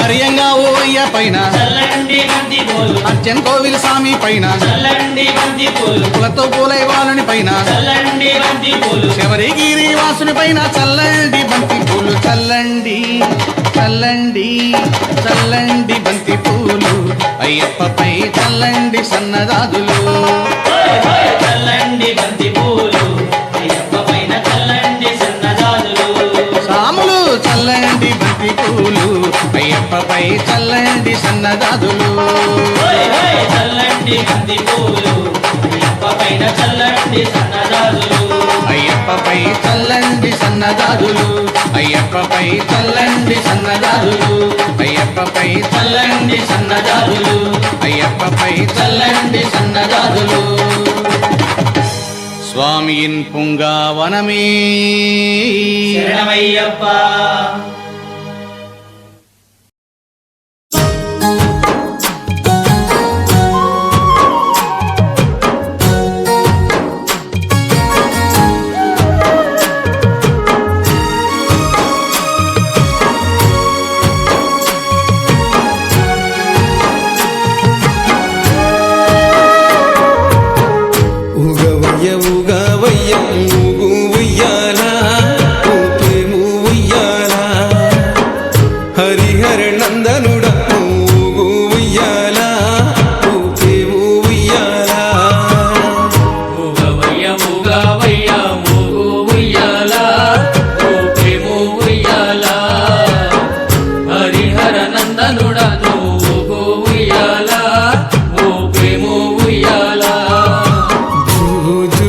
J: హరియంగా ఓ అయ్య పైన
I: చల్లండి బంతి పూలు
J: అర్జన్ కోవిల్ స్వామి పైన
I: చల్లండి బంతి పూలు
J: కులతో పూలై వాళ్ళని పైన
I: చల్లండి బంతి పూలు
J: శబరిగిరి వాసుని పైన చల్లండి బంతి పూలు చల్లండి చల్లండి చల్లండి బంతి పూలు అయ్యప్పపై చల్లండి సన్నదాదులు
I: చల్లండి బంతి పూలు అయ్యప్ప పైన చల్లండి సన్నజాజులు
J: సాములు చల్లండి బంతి పూలు అయ్యప్పపై చల్లండి సన్నదాదులు
I: చల్లండి బంతి పూలు అయ్యప్ప పైన చల్లండి సన్నజాజులు
J: అయ్యప్పపై చల్లండి సన్నదాదులు అయ్యప్పపై చల్లండి సన్నదాదులు అయ్యప్పపై చల్లండి సన్నదాదులు అయ్యప్పపై చల్లండి సన్నదాదులు స్వామియిన్ పుంగావనమే
I: శరణమయ్యప్ప
D: ఉగవయ్య ఉగవయ్య ఊగు ఉయ్యాల ఊపేము ఉయ్యాల హరిహర నందనుడ ఊగు ఉయ్యాల ఊపేము ఉయ్యాల
I: ఊగవయ్య ఊగవయ్య ఊగు ఉయ్యాల ఊపేము ఉయ్యాల హరిహర నందనుడ ఊగు ఉయ్యాల ఊపేము ఉయ్యాల
D: జూ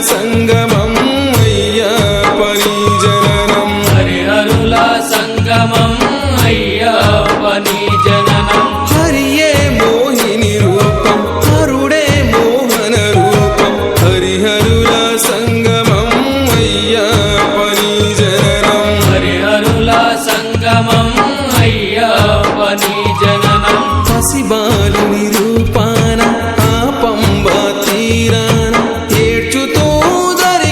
D: సంగమం అయ్యప్ప నీ జననం
I: హరిహరుల సంగమం అయ్యప్ప నీ జననం
D: హరియే మోహిని రూపం హరుడే మోహన రూపం హరిహరుల సంగమం అయ్యప్ప నీ జననం
I: హరిహరుల సంగమం అయ్యప్ప నీ జననం
D: పసిబాలుని రూపాన ఆ పంబా తీరాన ఏడ్చుతూ దరి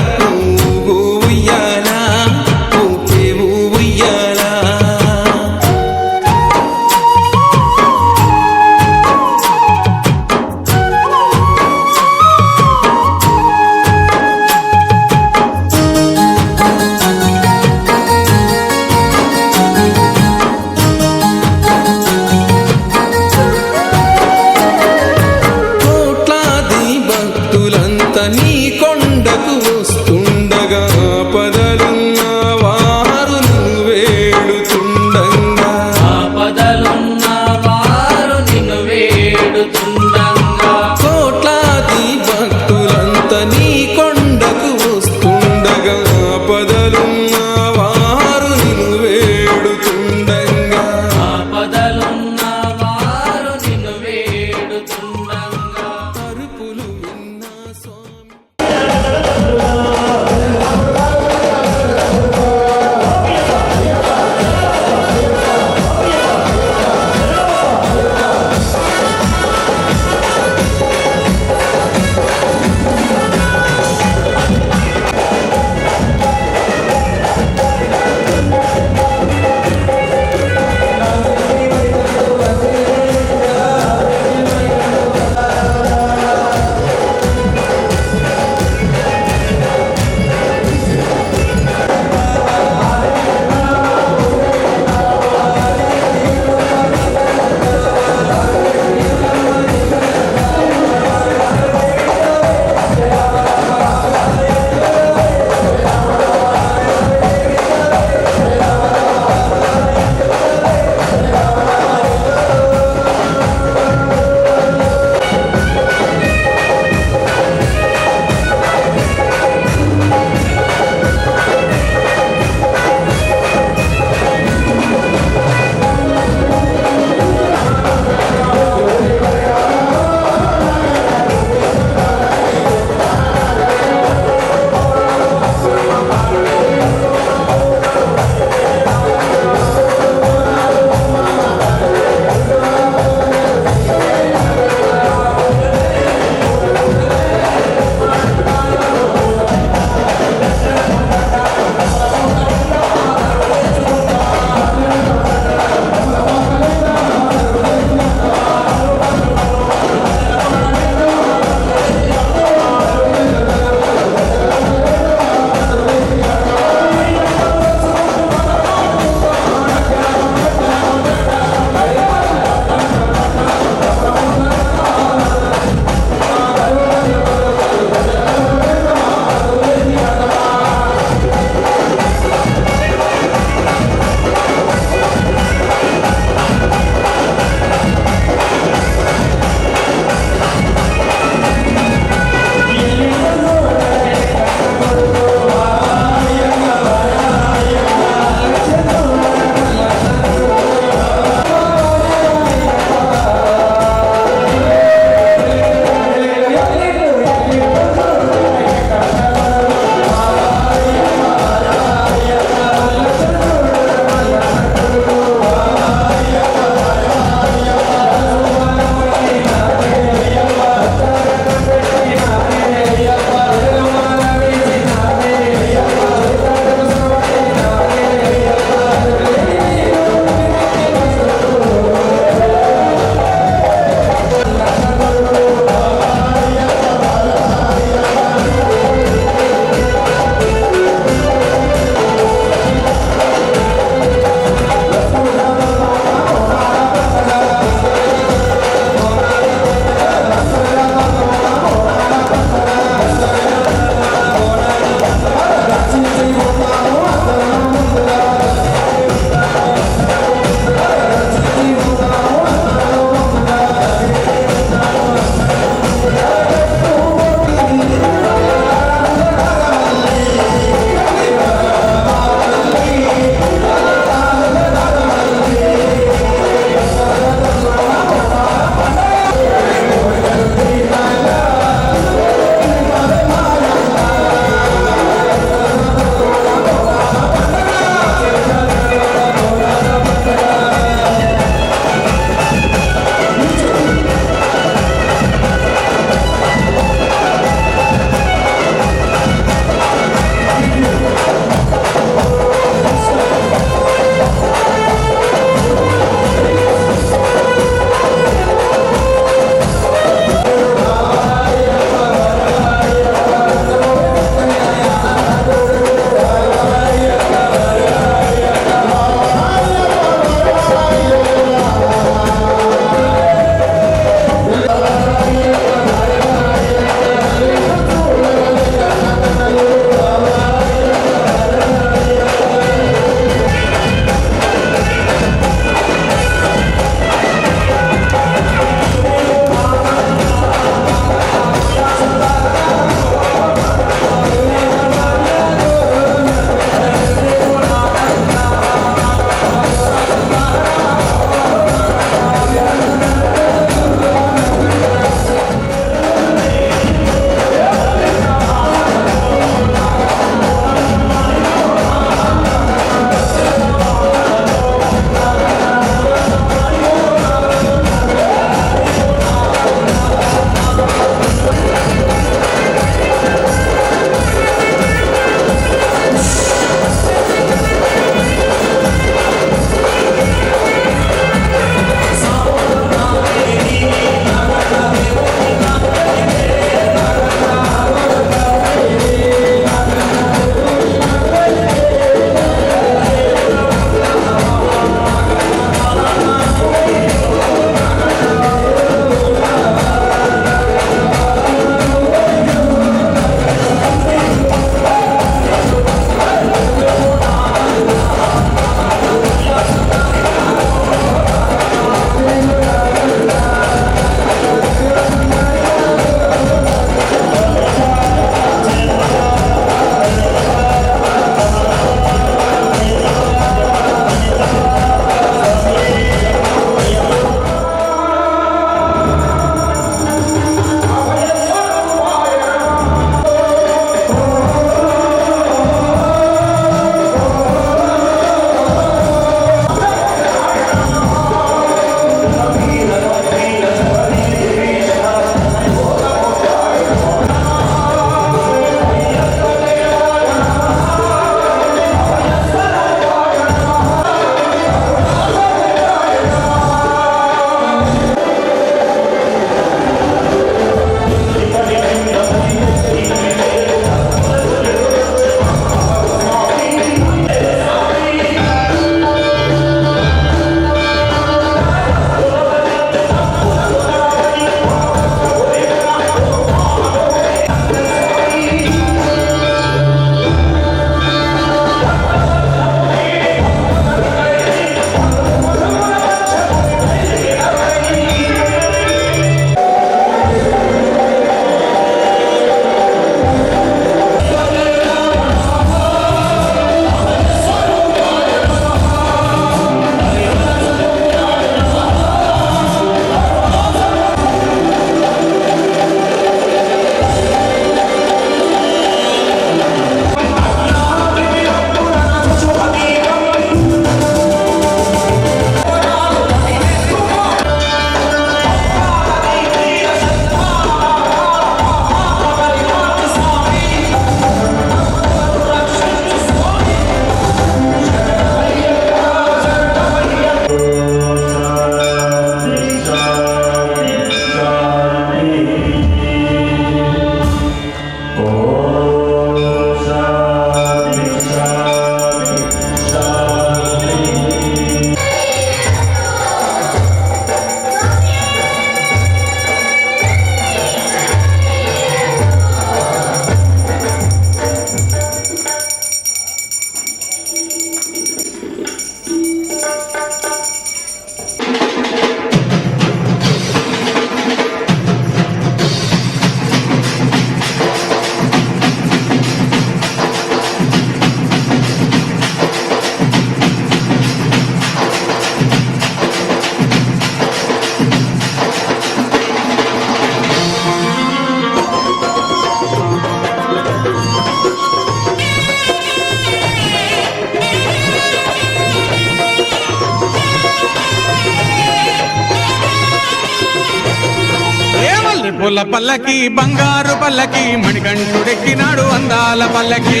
D: మల్లెపూల పల్లకి బంగారు పల్లకి మణికంఠుడెక్కినాడు అందాల పల్లకి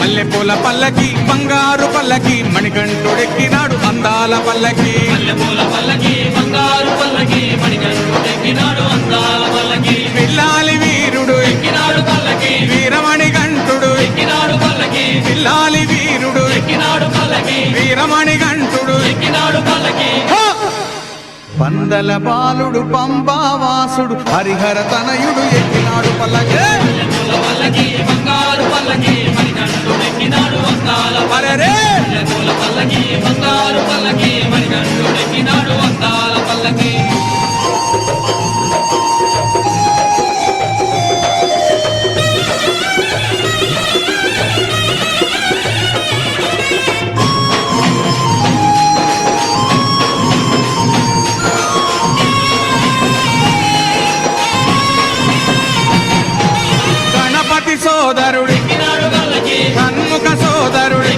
D: మల్లెపూల పల్లకి బంగారు పల్లకి మణికంఠుడెక్కినాడు అందాల పల్లకి పిల్లాలి వీరుడు వీరమణి గంటుడు పిల్లాలి వీరుడు వీరమణి గంటుడు పందల బాలుడు పంబావాసుడు హరిహర తనయుడు ఎక్కినాడు పల్లకి అరెరే గణపతి సోదరుడు షణ్ముఖ సోదరుడు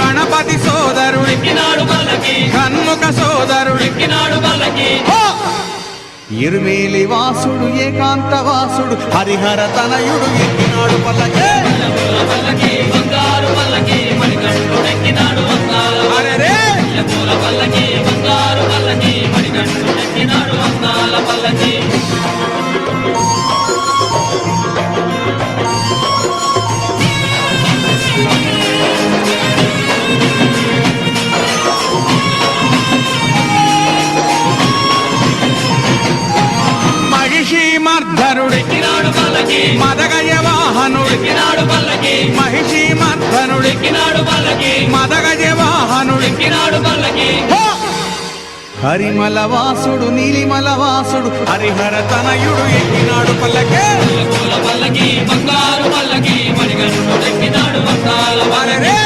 D: గణపతి సోదరుడు షణ్ముఖ సోదరుడు ఇరుమేలి వాసుడు ఏకాంత వాసుడు హరిహర తనయుడు ఎక్కినాడు పల్లకి అరెరే మహిషి మర్ధనుడు మదగజ వాహనుడు మహిషి మర్ధనుడు మదగజ వాహనుడు హరిమల వాసుడు నీలిమల వాసుడు హరిహర తనయుడు ఎక్కినాడు పల్లకే అరెరే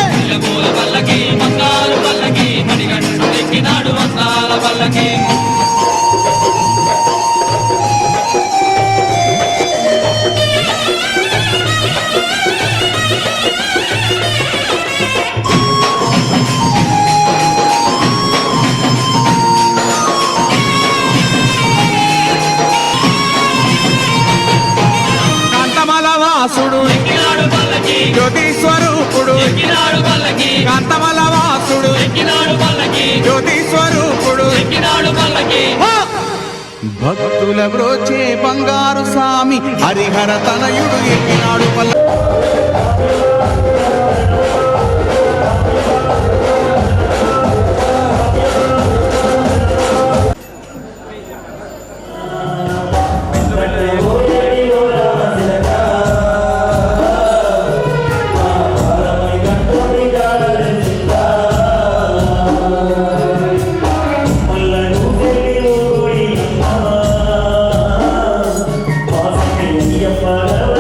D: కాంతమల వాసుడు జ్యోతి స్వరూపుడు కాంతమల వాసుడు జ్యోతి స్వరూపుడు భక్తుల బ్రోచే బంగారు స్వామి హరిహర తనయుడు ఎక్కినాడు పల్లకి
K: Para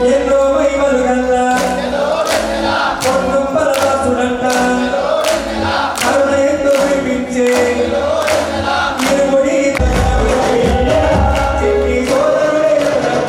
H: ఎన్నో మహిమలు గల్లా పొన్నుంపల దాసుడంట కరుణ ఎంతో వినిపించే ఇరుముడి చెట్టి సోదరుడే
B: స్వామి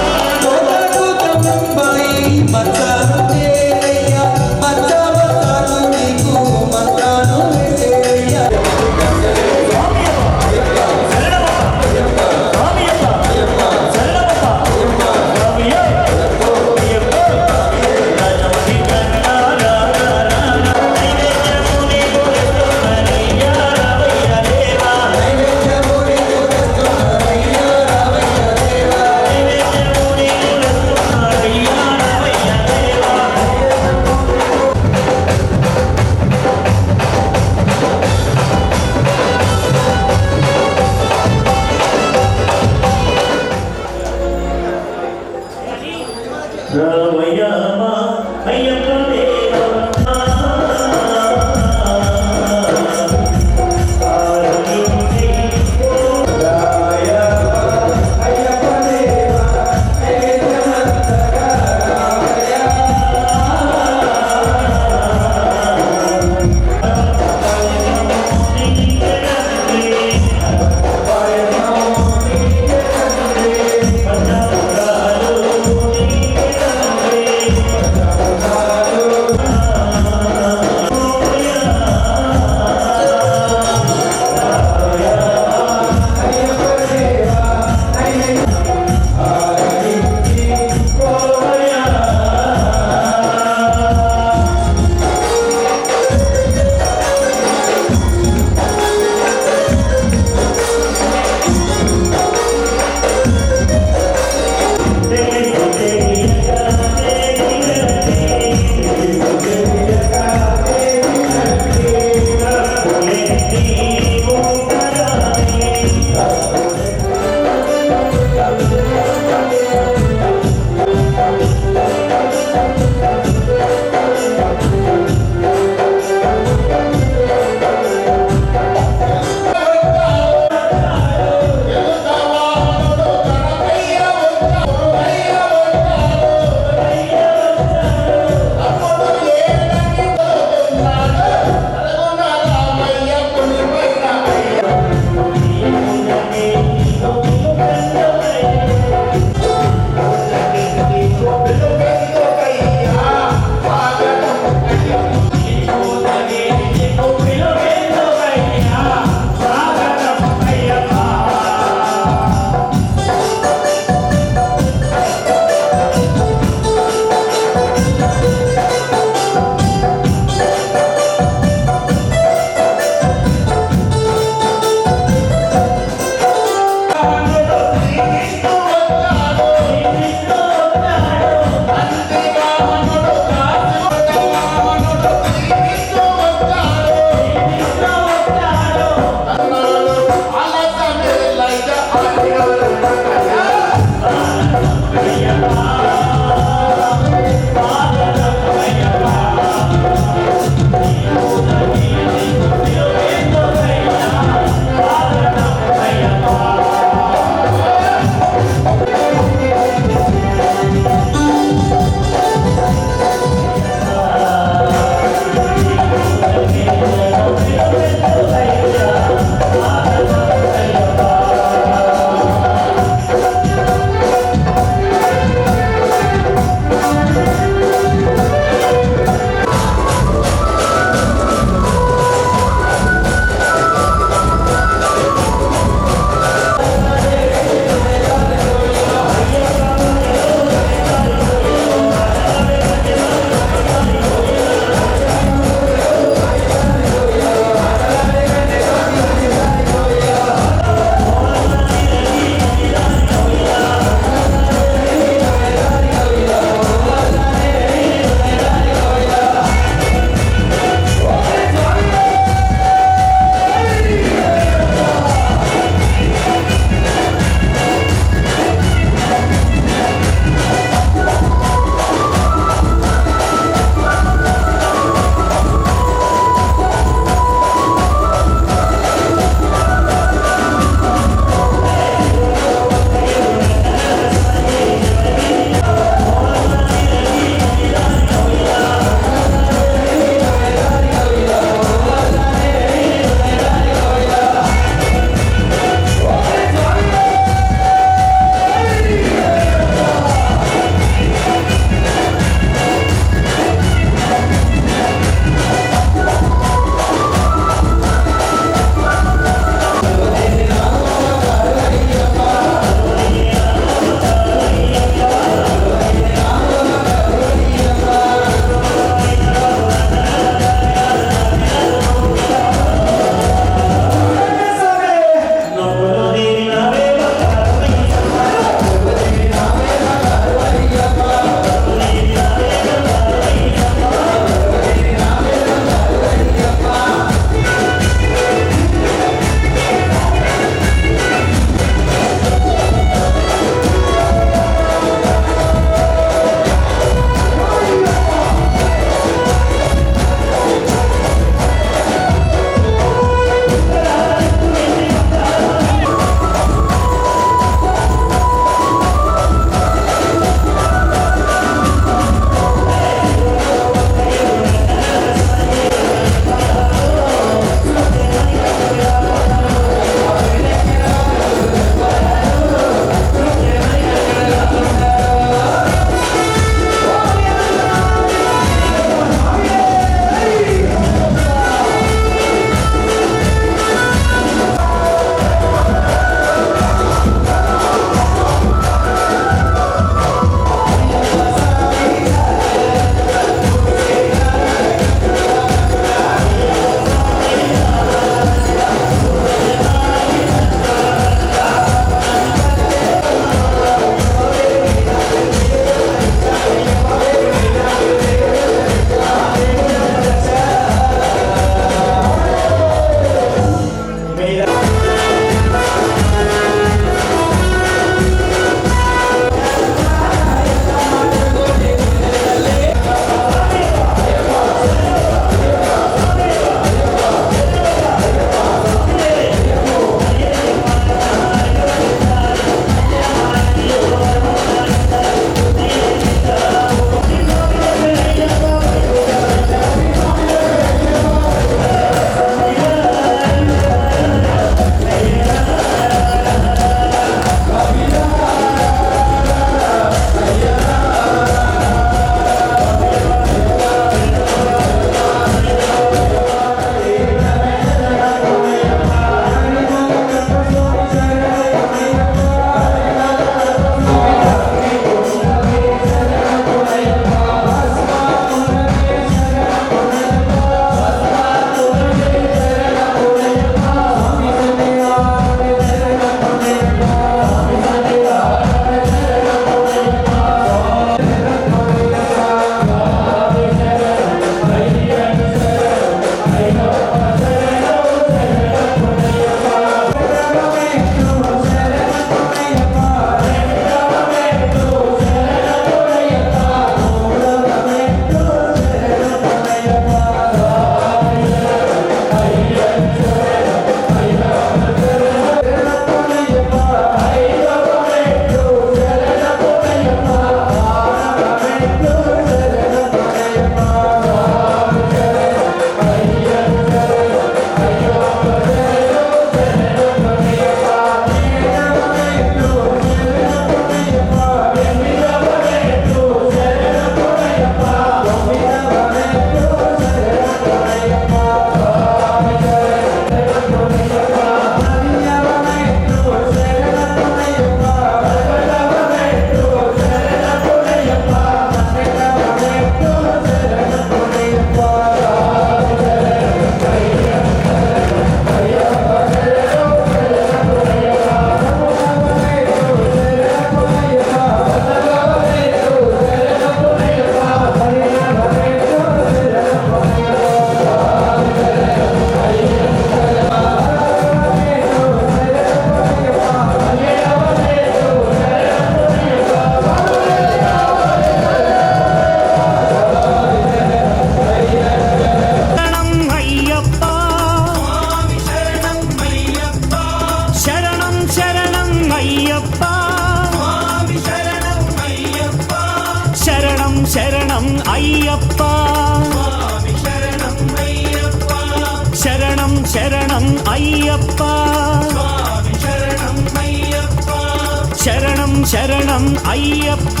C: శరణం అయ్యప్ప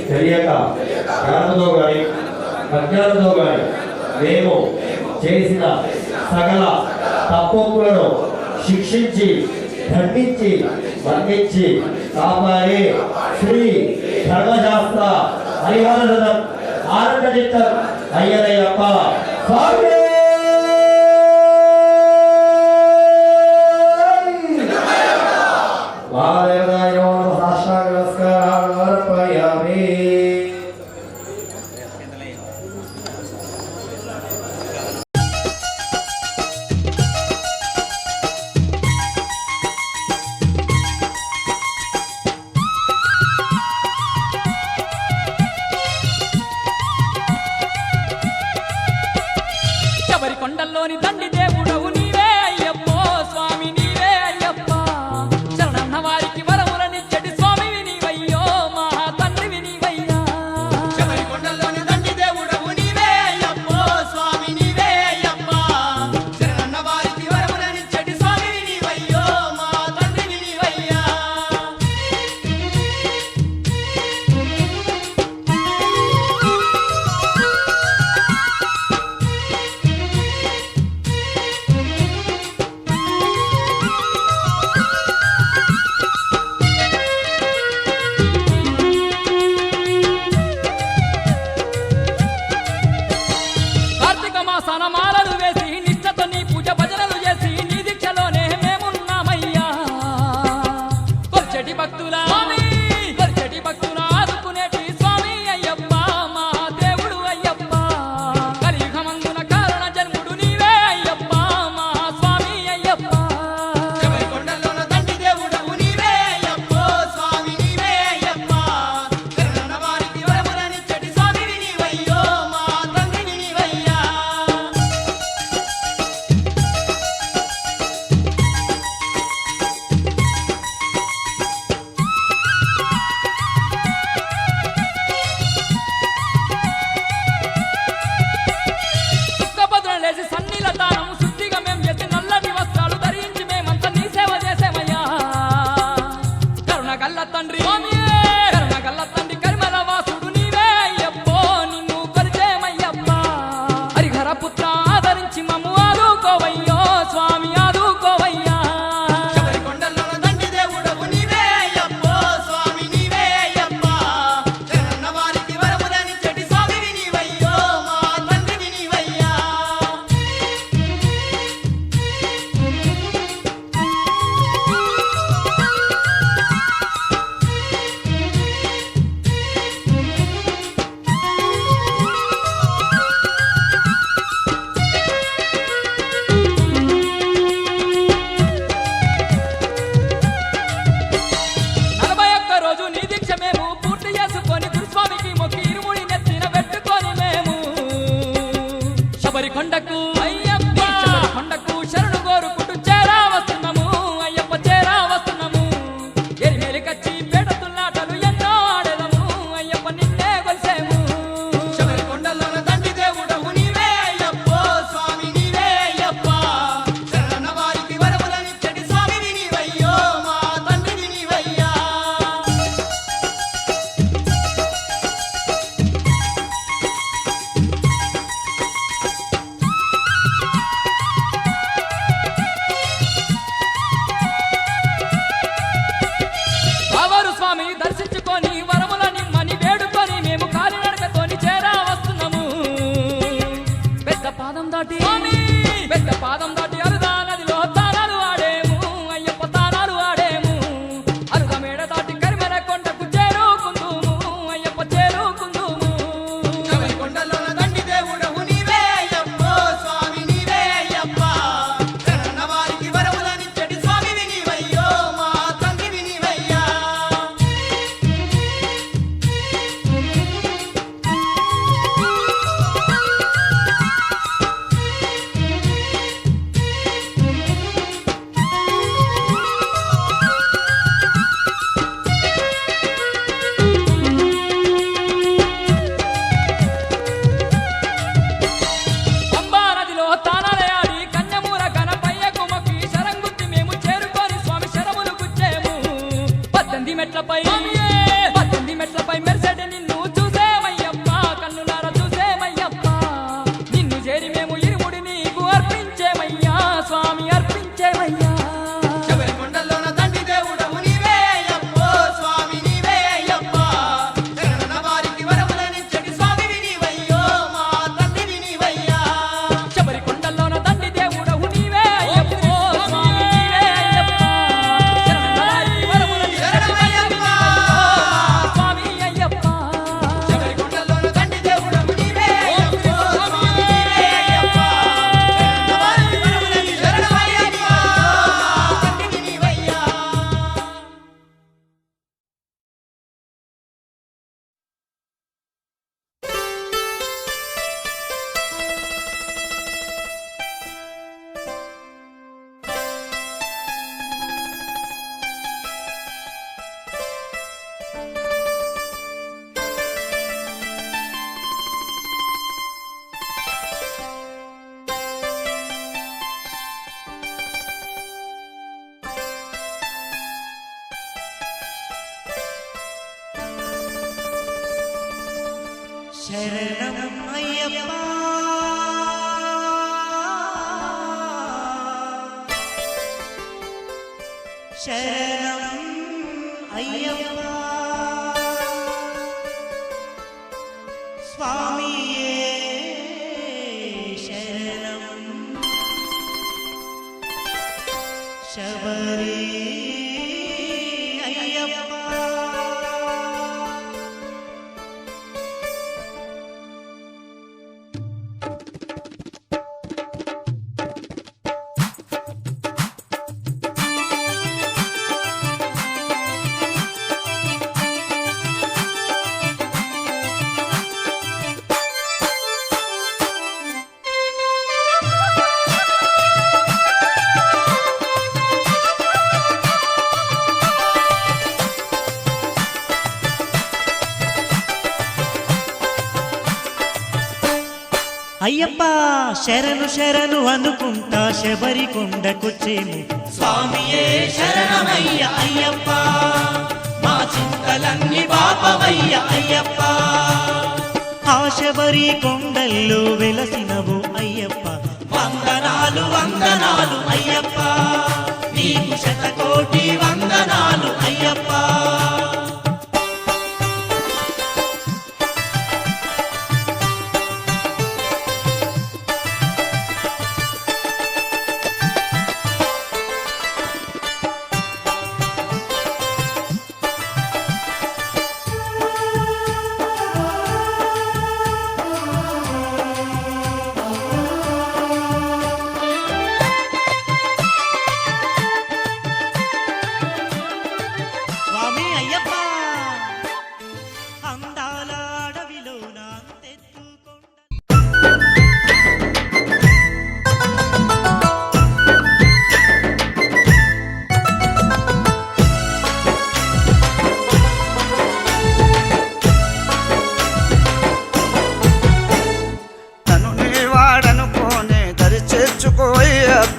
B: తెలియక జ్ఞానంతో గాని అజ్ఞానంతో గాని మేము చేసిన సకల తప్పులను శిక్షించి దండించి మన్నించి కాపాడే శ్రీ ధర్మశాస్త్ర హరిహరనం ఆనంద చిత్తం అయ్యనయ్యప్ప స్వామి
K: కొండల్లోని తండ్రి దేవుడవు నీవే అయ్యప్పో స్వామి నీవే అయ్యప్ప శరణన్న వారికి వరములనిచ్చటి స్వామివి నీవయ్యో మా తండ్రివి నీవయ్యా
G: శబరి కొండల్లోని తండ్రి దేవుడవు నీవే అయ్యప్పో స్వామి నీవే అయ్యప్ప శరణన్న వారికి వరములనిచ్చటి స్వామివి నీవయ్యో మా తండ్రివి నీవయ్యా
K: శబరి కొండకు అయ్యప్ప శబరి కొండకు శరణు కోరుకుంటూ చేరా వస్తున్నాము అయ్యప్ప చేరా వస్తున్నాము ఎరిమేలి కచ్చి పేటతుల్లాటలు ఎన్నో ఆడేదము అయ్యప్ప నిన్నే కొలిసేము
G: శబరి కొండలోన తండ్రి దేవుడవు నీవే అయ్యప్ప స్వామి నీవే అయ్యప్ప శరణన్న వారికి వరములనిచ్చటి స్వామివి నీవయ్యో మా తండ్రివి నీవయ్యా
K: బావారు స్వామి దర్శించుకొని వరముల నిమ్మని వేడుకొని మేము కాలినడకతోని చేరా వస్తున్నాము పెద్ద పాదం దాటి పెద్ద పాదం దాటి అరుదా నదిలో తానాలు ఆడేము అయ్యప్ప తానాలు ఆడేము అరుద మేడ దాటి కరిమెల కొండకు చేరుకుందుము అయ్యప్ప చేరుకుందుము
G: శబరి కొండలోన తండ్రి దేవుడవు నీవే అయ్యప్ప స్వామి నీవే అయ్యప్ప శరణన్న వారికి వరములనిచ్చటి స్వామివి నీవయ్యో మా తండ్రివి నీవయ్యా
K: పంబా నదిలో తానాలే ఆడి కన్యమూల గణపయ్యకు మొక్కి శరంగుత్తి మేము చేరుకొని స్వామి శరములు గుచ్చేము 18 మెట్లపై మెరిసెడి నిన్ను చూసేమయ్యప్ప కన్నులార చూసేమయ్యప్ప నిన్ను చేరి మేము ఇరుముడి నీకు అర్పించేమయ్యా స్వామి అర్పించేమయ్యా
G: శబరి కొండలోన తండ్రి దేవుడవు నీవే అయ్యప్ప స్వామి నీవే అయ్యప్ప శరణన్న వారికి వరములనిచ్చటి స్వామివి నీవయ్యో మా తండ్రివి నీవయ్యా
K: శబరి కొండల్లోన తండ్రి దేవుడవు నీవే అయ్యప్ప స్వామి నీవే అయ్యప్ప శరణాలయ వరములని
G: శరణమయ్యప్ప
K: స్వామి అయ్యప్ప
G: శబరి కొండలోన తండ్రి దేవుడవు నీవే అయ్యప్ప స్వామి నీవే అయ్యప్ప శరణన్న వారికి వరములని శరణమయ్యప్ప తండ్రివి నీవయ్యా
C: శరణం అయ్యప్ప శరణం అయ్యప్ప స్వామియే శరణం శబరి అయ్యప్ప అయ్యప్ప శరణు శరణు అనుకుంటా శబరి కొండకొచ్చేము స్వామియే శరణమయ్య అయ్యప్ప మా చింతలన్నీ బాపవయ్య అయ్యప్ప ఆ శబరి కొండల్లో వెలసినవు అయ్యప్ప వందనాలు వందనాలు అయ్యప్ప నీకు శతకోటి వందనాలు అయ్యప్ప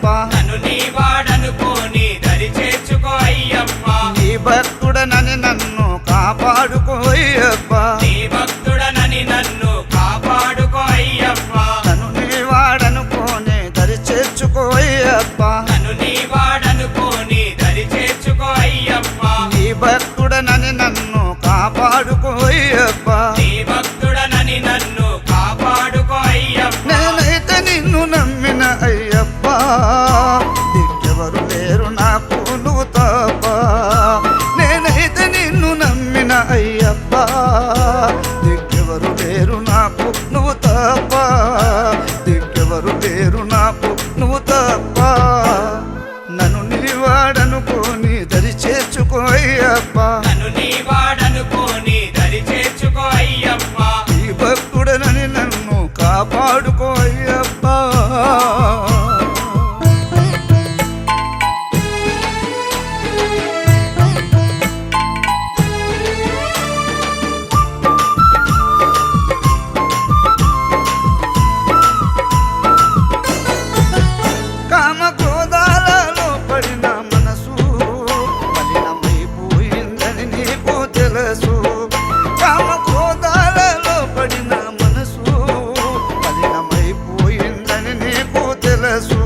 J: అయ్యప్ప
I: నన్ను నీ వాడనుకోని దరి చేర్చుకో అయ్యప్ప
J: నీ భక్తుడనని నన్ను కాపాడుకో అయ్యప్ప
I: నీ భక్తుడనని నన్ను కాపాడుకో అయ్యప్ప
J: నన్ను నీ వాడనుకోని దరి చేర్చుకో అయ్యప్ప
I: నన్ను నీ వాడనుకోని దరి చేర్చుకో అయ్యప్ప
J: నీ భక్తుడనని నన్ను కాపాడుకో అయ్యప్ప
I: నీ భక్తుడనని నన్ను కాపాడుకో అయ్యప్ప
J: నేనైతే నిన్ను నమ్మిన అయ్యప్ప దిక్కెవరు లేరు నాకు నువ్వు తప్ప నేనైతే నిన్ను నమ్మిన అయ్యప్ప దిక్కెవరు లేరు నాకు నువ్వు తప్ప దిక్కెవరు లేరు నాకు నువ్వు తప్ప నన్ను నీ వాడనుకోని దరి చేర్చుకో అయ్యప్ప
I: నన్ను నీ వాడనుకోని దరి చేర్చుకో అయ్యప్ప
J: ఈ భక్తుడనని నన్ను కాపాడుకో అయ్యప్ప కామ క్రోధాలలో పడిన మనసు మలినమైపోయిందని నీకు తెలుసు కామ క్రోధాలలో పడిన మనసు మలినమైపోయిందని నీకు తెలుసు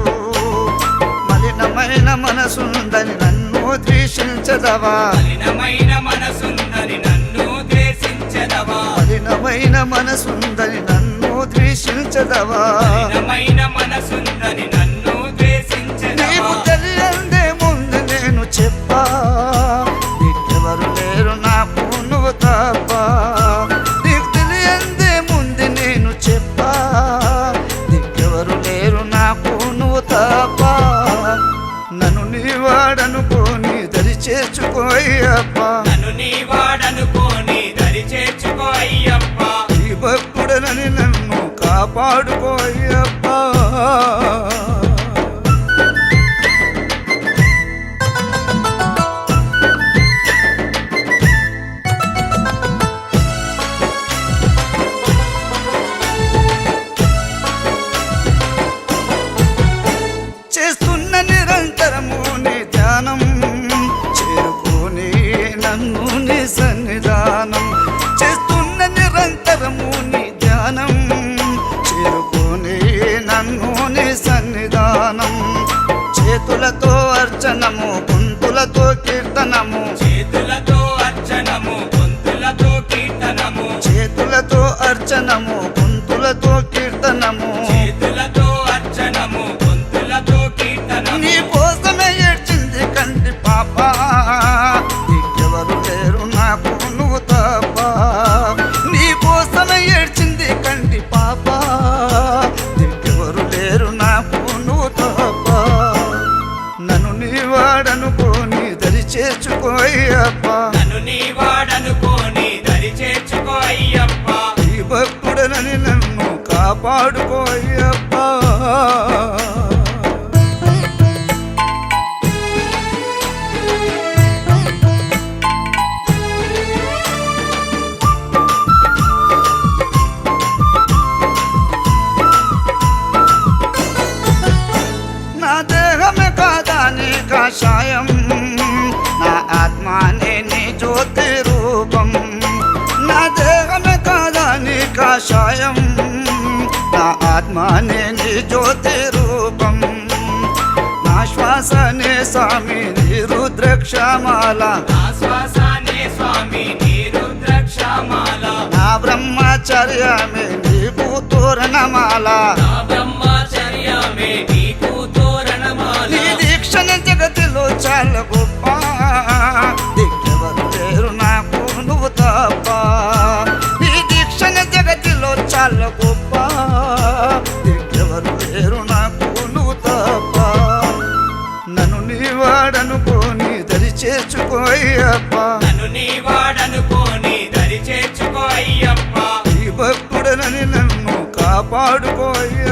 J: మలినమైన మనసుందని నన్ను ద్వేషించదవా
I: మలినమైన మనసుందని నన్ను ద్వేషించదవా
J: మలినమైన మనసుందని నన్ను ద్వేషించదవా
I: మలినమైన మనసుందని నన్ను ద్వేషించదవా
J: నీకు తెలియందే ముందు నేను చెప్పా నీకెవరు లేరు నాకు నువ్వు తప్ప నీకు తెలియందే ముందు నేను చెప్పా నీకెవరు లేరు నాకు నువ్వు తప్ప నన్ను నీ వాడనుకోని దరి చేర్చుకో అయ్యప్ప
I: నన్ను నీ వాడనుకోని దరి చేర్చుకో అయ్యప్ప
J: ఈ భక్తుడనని నన్ను కాపాడుకో అయ్యప్ప చేస్తున్న నిరంతరము నీ ధ్యానం చేరుకోని నన్ను నీ సన్నిధానం చేస్తున్న నిరంతరము నీ ధ్యానం చేరుకోని నన్ను నీ సన్నిధానం చేతులతో అర్చనము గొంతులతో కీర్తనము
I: చేతులతో అర్చనము గొంతులతో కీర్తనము
J: చేతులతో అర్చనము గొంతులతో కీర్తనము
I: చేతులతో అర్చనము గొంతులతో కీర్తనము
J: నీ కోసమే ఏడ్చింది కంటి పాప నీకెవరు లేరు నాకు నువ్వు తప్ప నీ కోసమే ఏడ్చింది కంటి పాప నీకెవరు లేరు నాకు నువ్వు తప్ప నన్ను నీ వాడనుకోని దరి చేర్చుకో అయ్యప్ప
I: నన్ను నీ వాడనుకోని దరి చేర్చుకో అయ్యప్ప
J: ఈ భక్తుడనని నన్ను కాపాడుకో అయ్యప్ప నా దేహమే కాదా నీ కాషాయం నా ఆత్మానే నీ జ్యోతి రూపం నా దేహమే కాదా నీ కాషాయం నా ఆత్మానే నీ జ్యోతి రూపం నా శ్వాసనే స్వామి నీ రుద్రక్షమాల
I: నా శ్వాసనే స్వామి నీ రుద్రక్షమాల
J: నా బ్రహ్మచర్యమే నీకు తోరణమాల
I: నా బ్రహ్మచర్యమే నీకు తోరణమాల
J: నీ దీక్షణ జగతిలో చాలా గొప్ప దిక్కెవరు లేరు నాకు నువ్వు తప్ప నీ దీక్షణ జగతిలో చాలా గొప్ప దిక్కెవరు లేరు నాకు నువ్వు తప్ప నన్ను నీ వాడనుకోని దరి చేర్చుకో అయ్యప్ప
I: నన్ను నీ వాడనుకోని దరి చేర్చుకో అయ్యప్ప
J: ఈ భక్తుడనని నన్ను కాపాడుకో అయ్యప్ప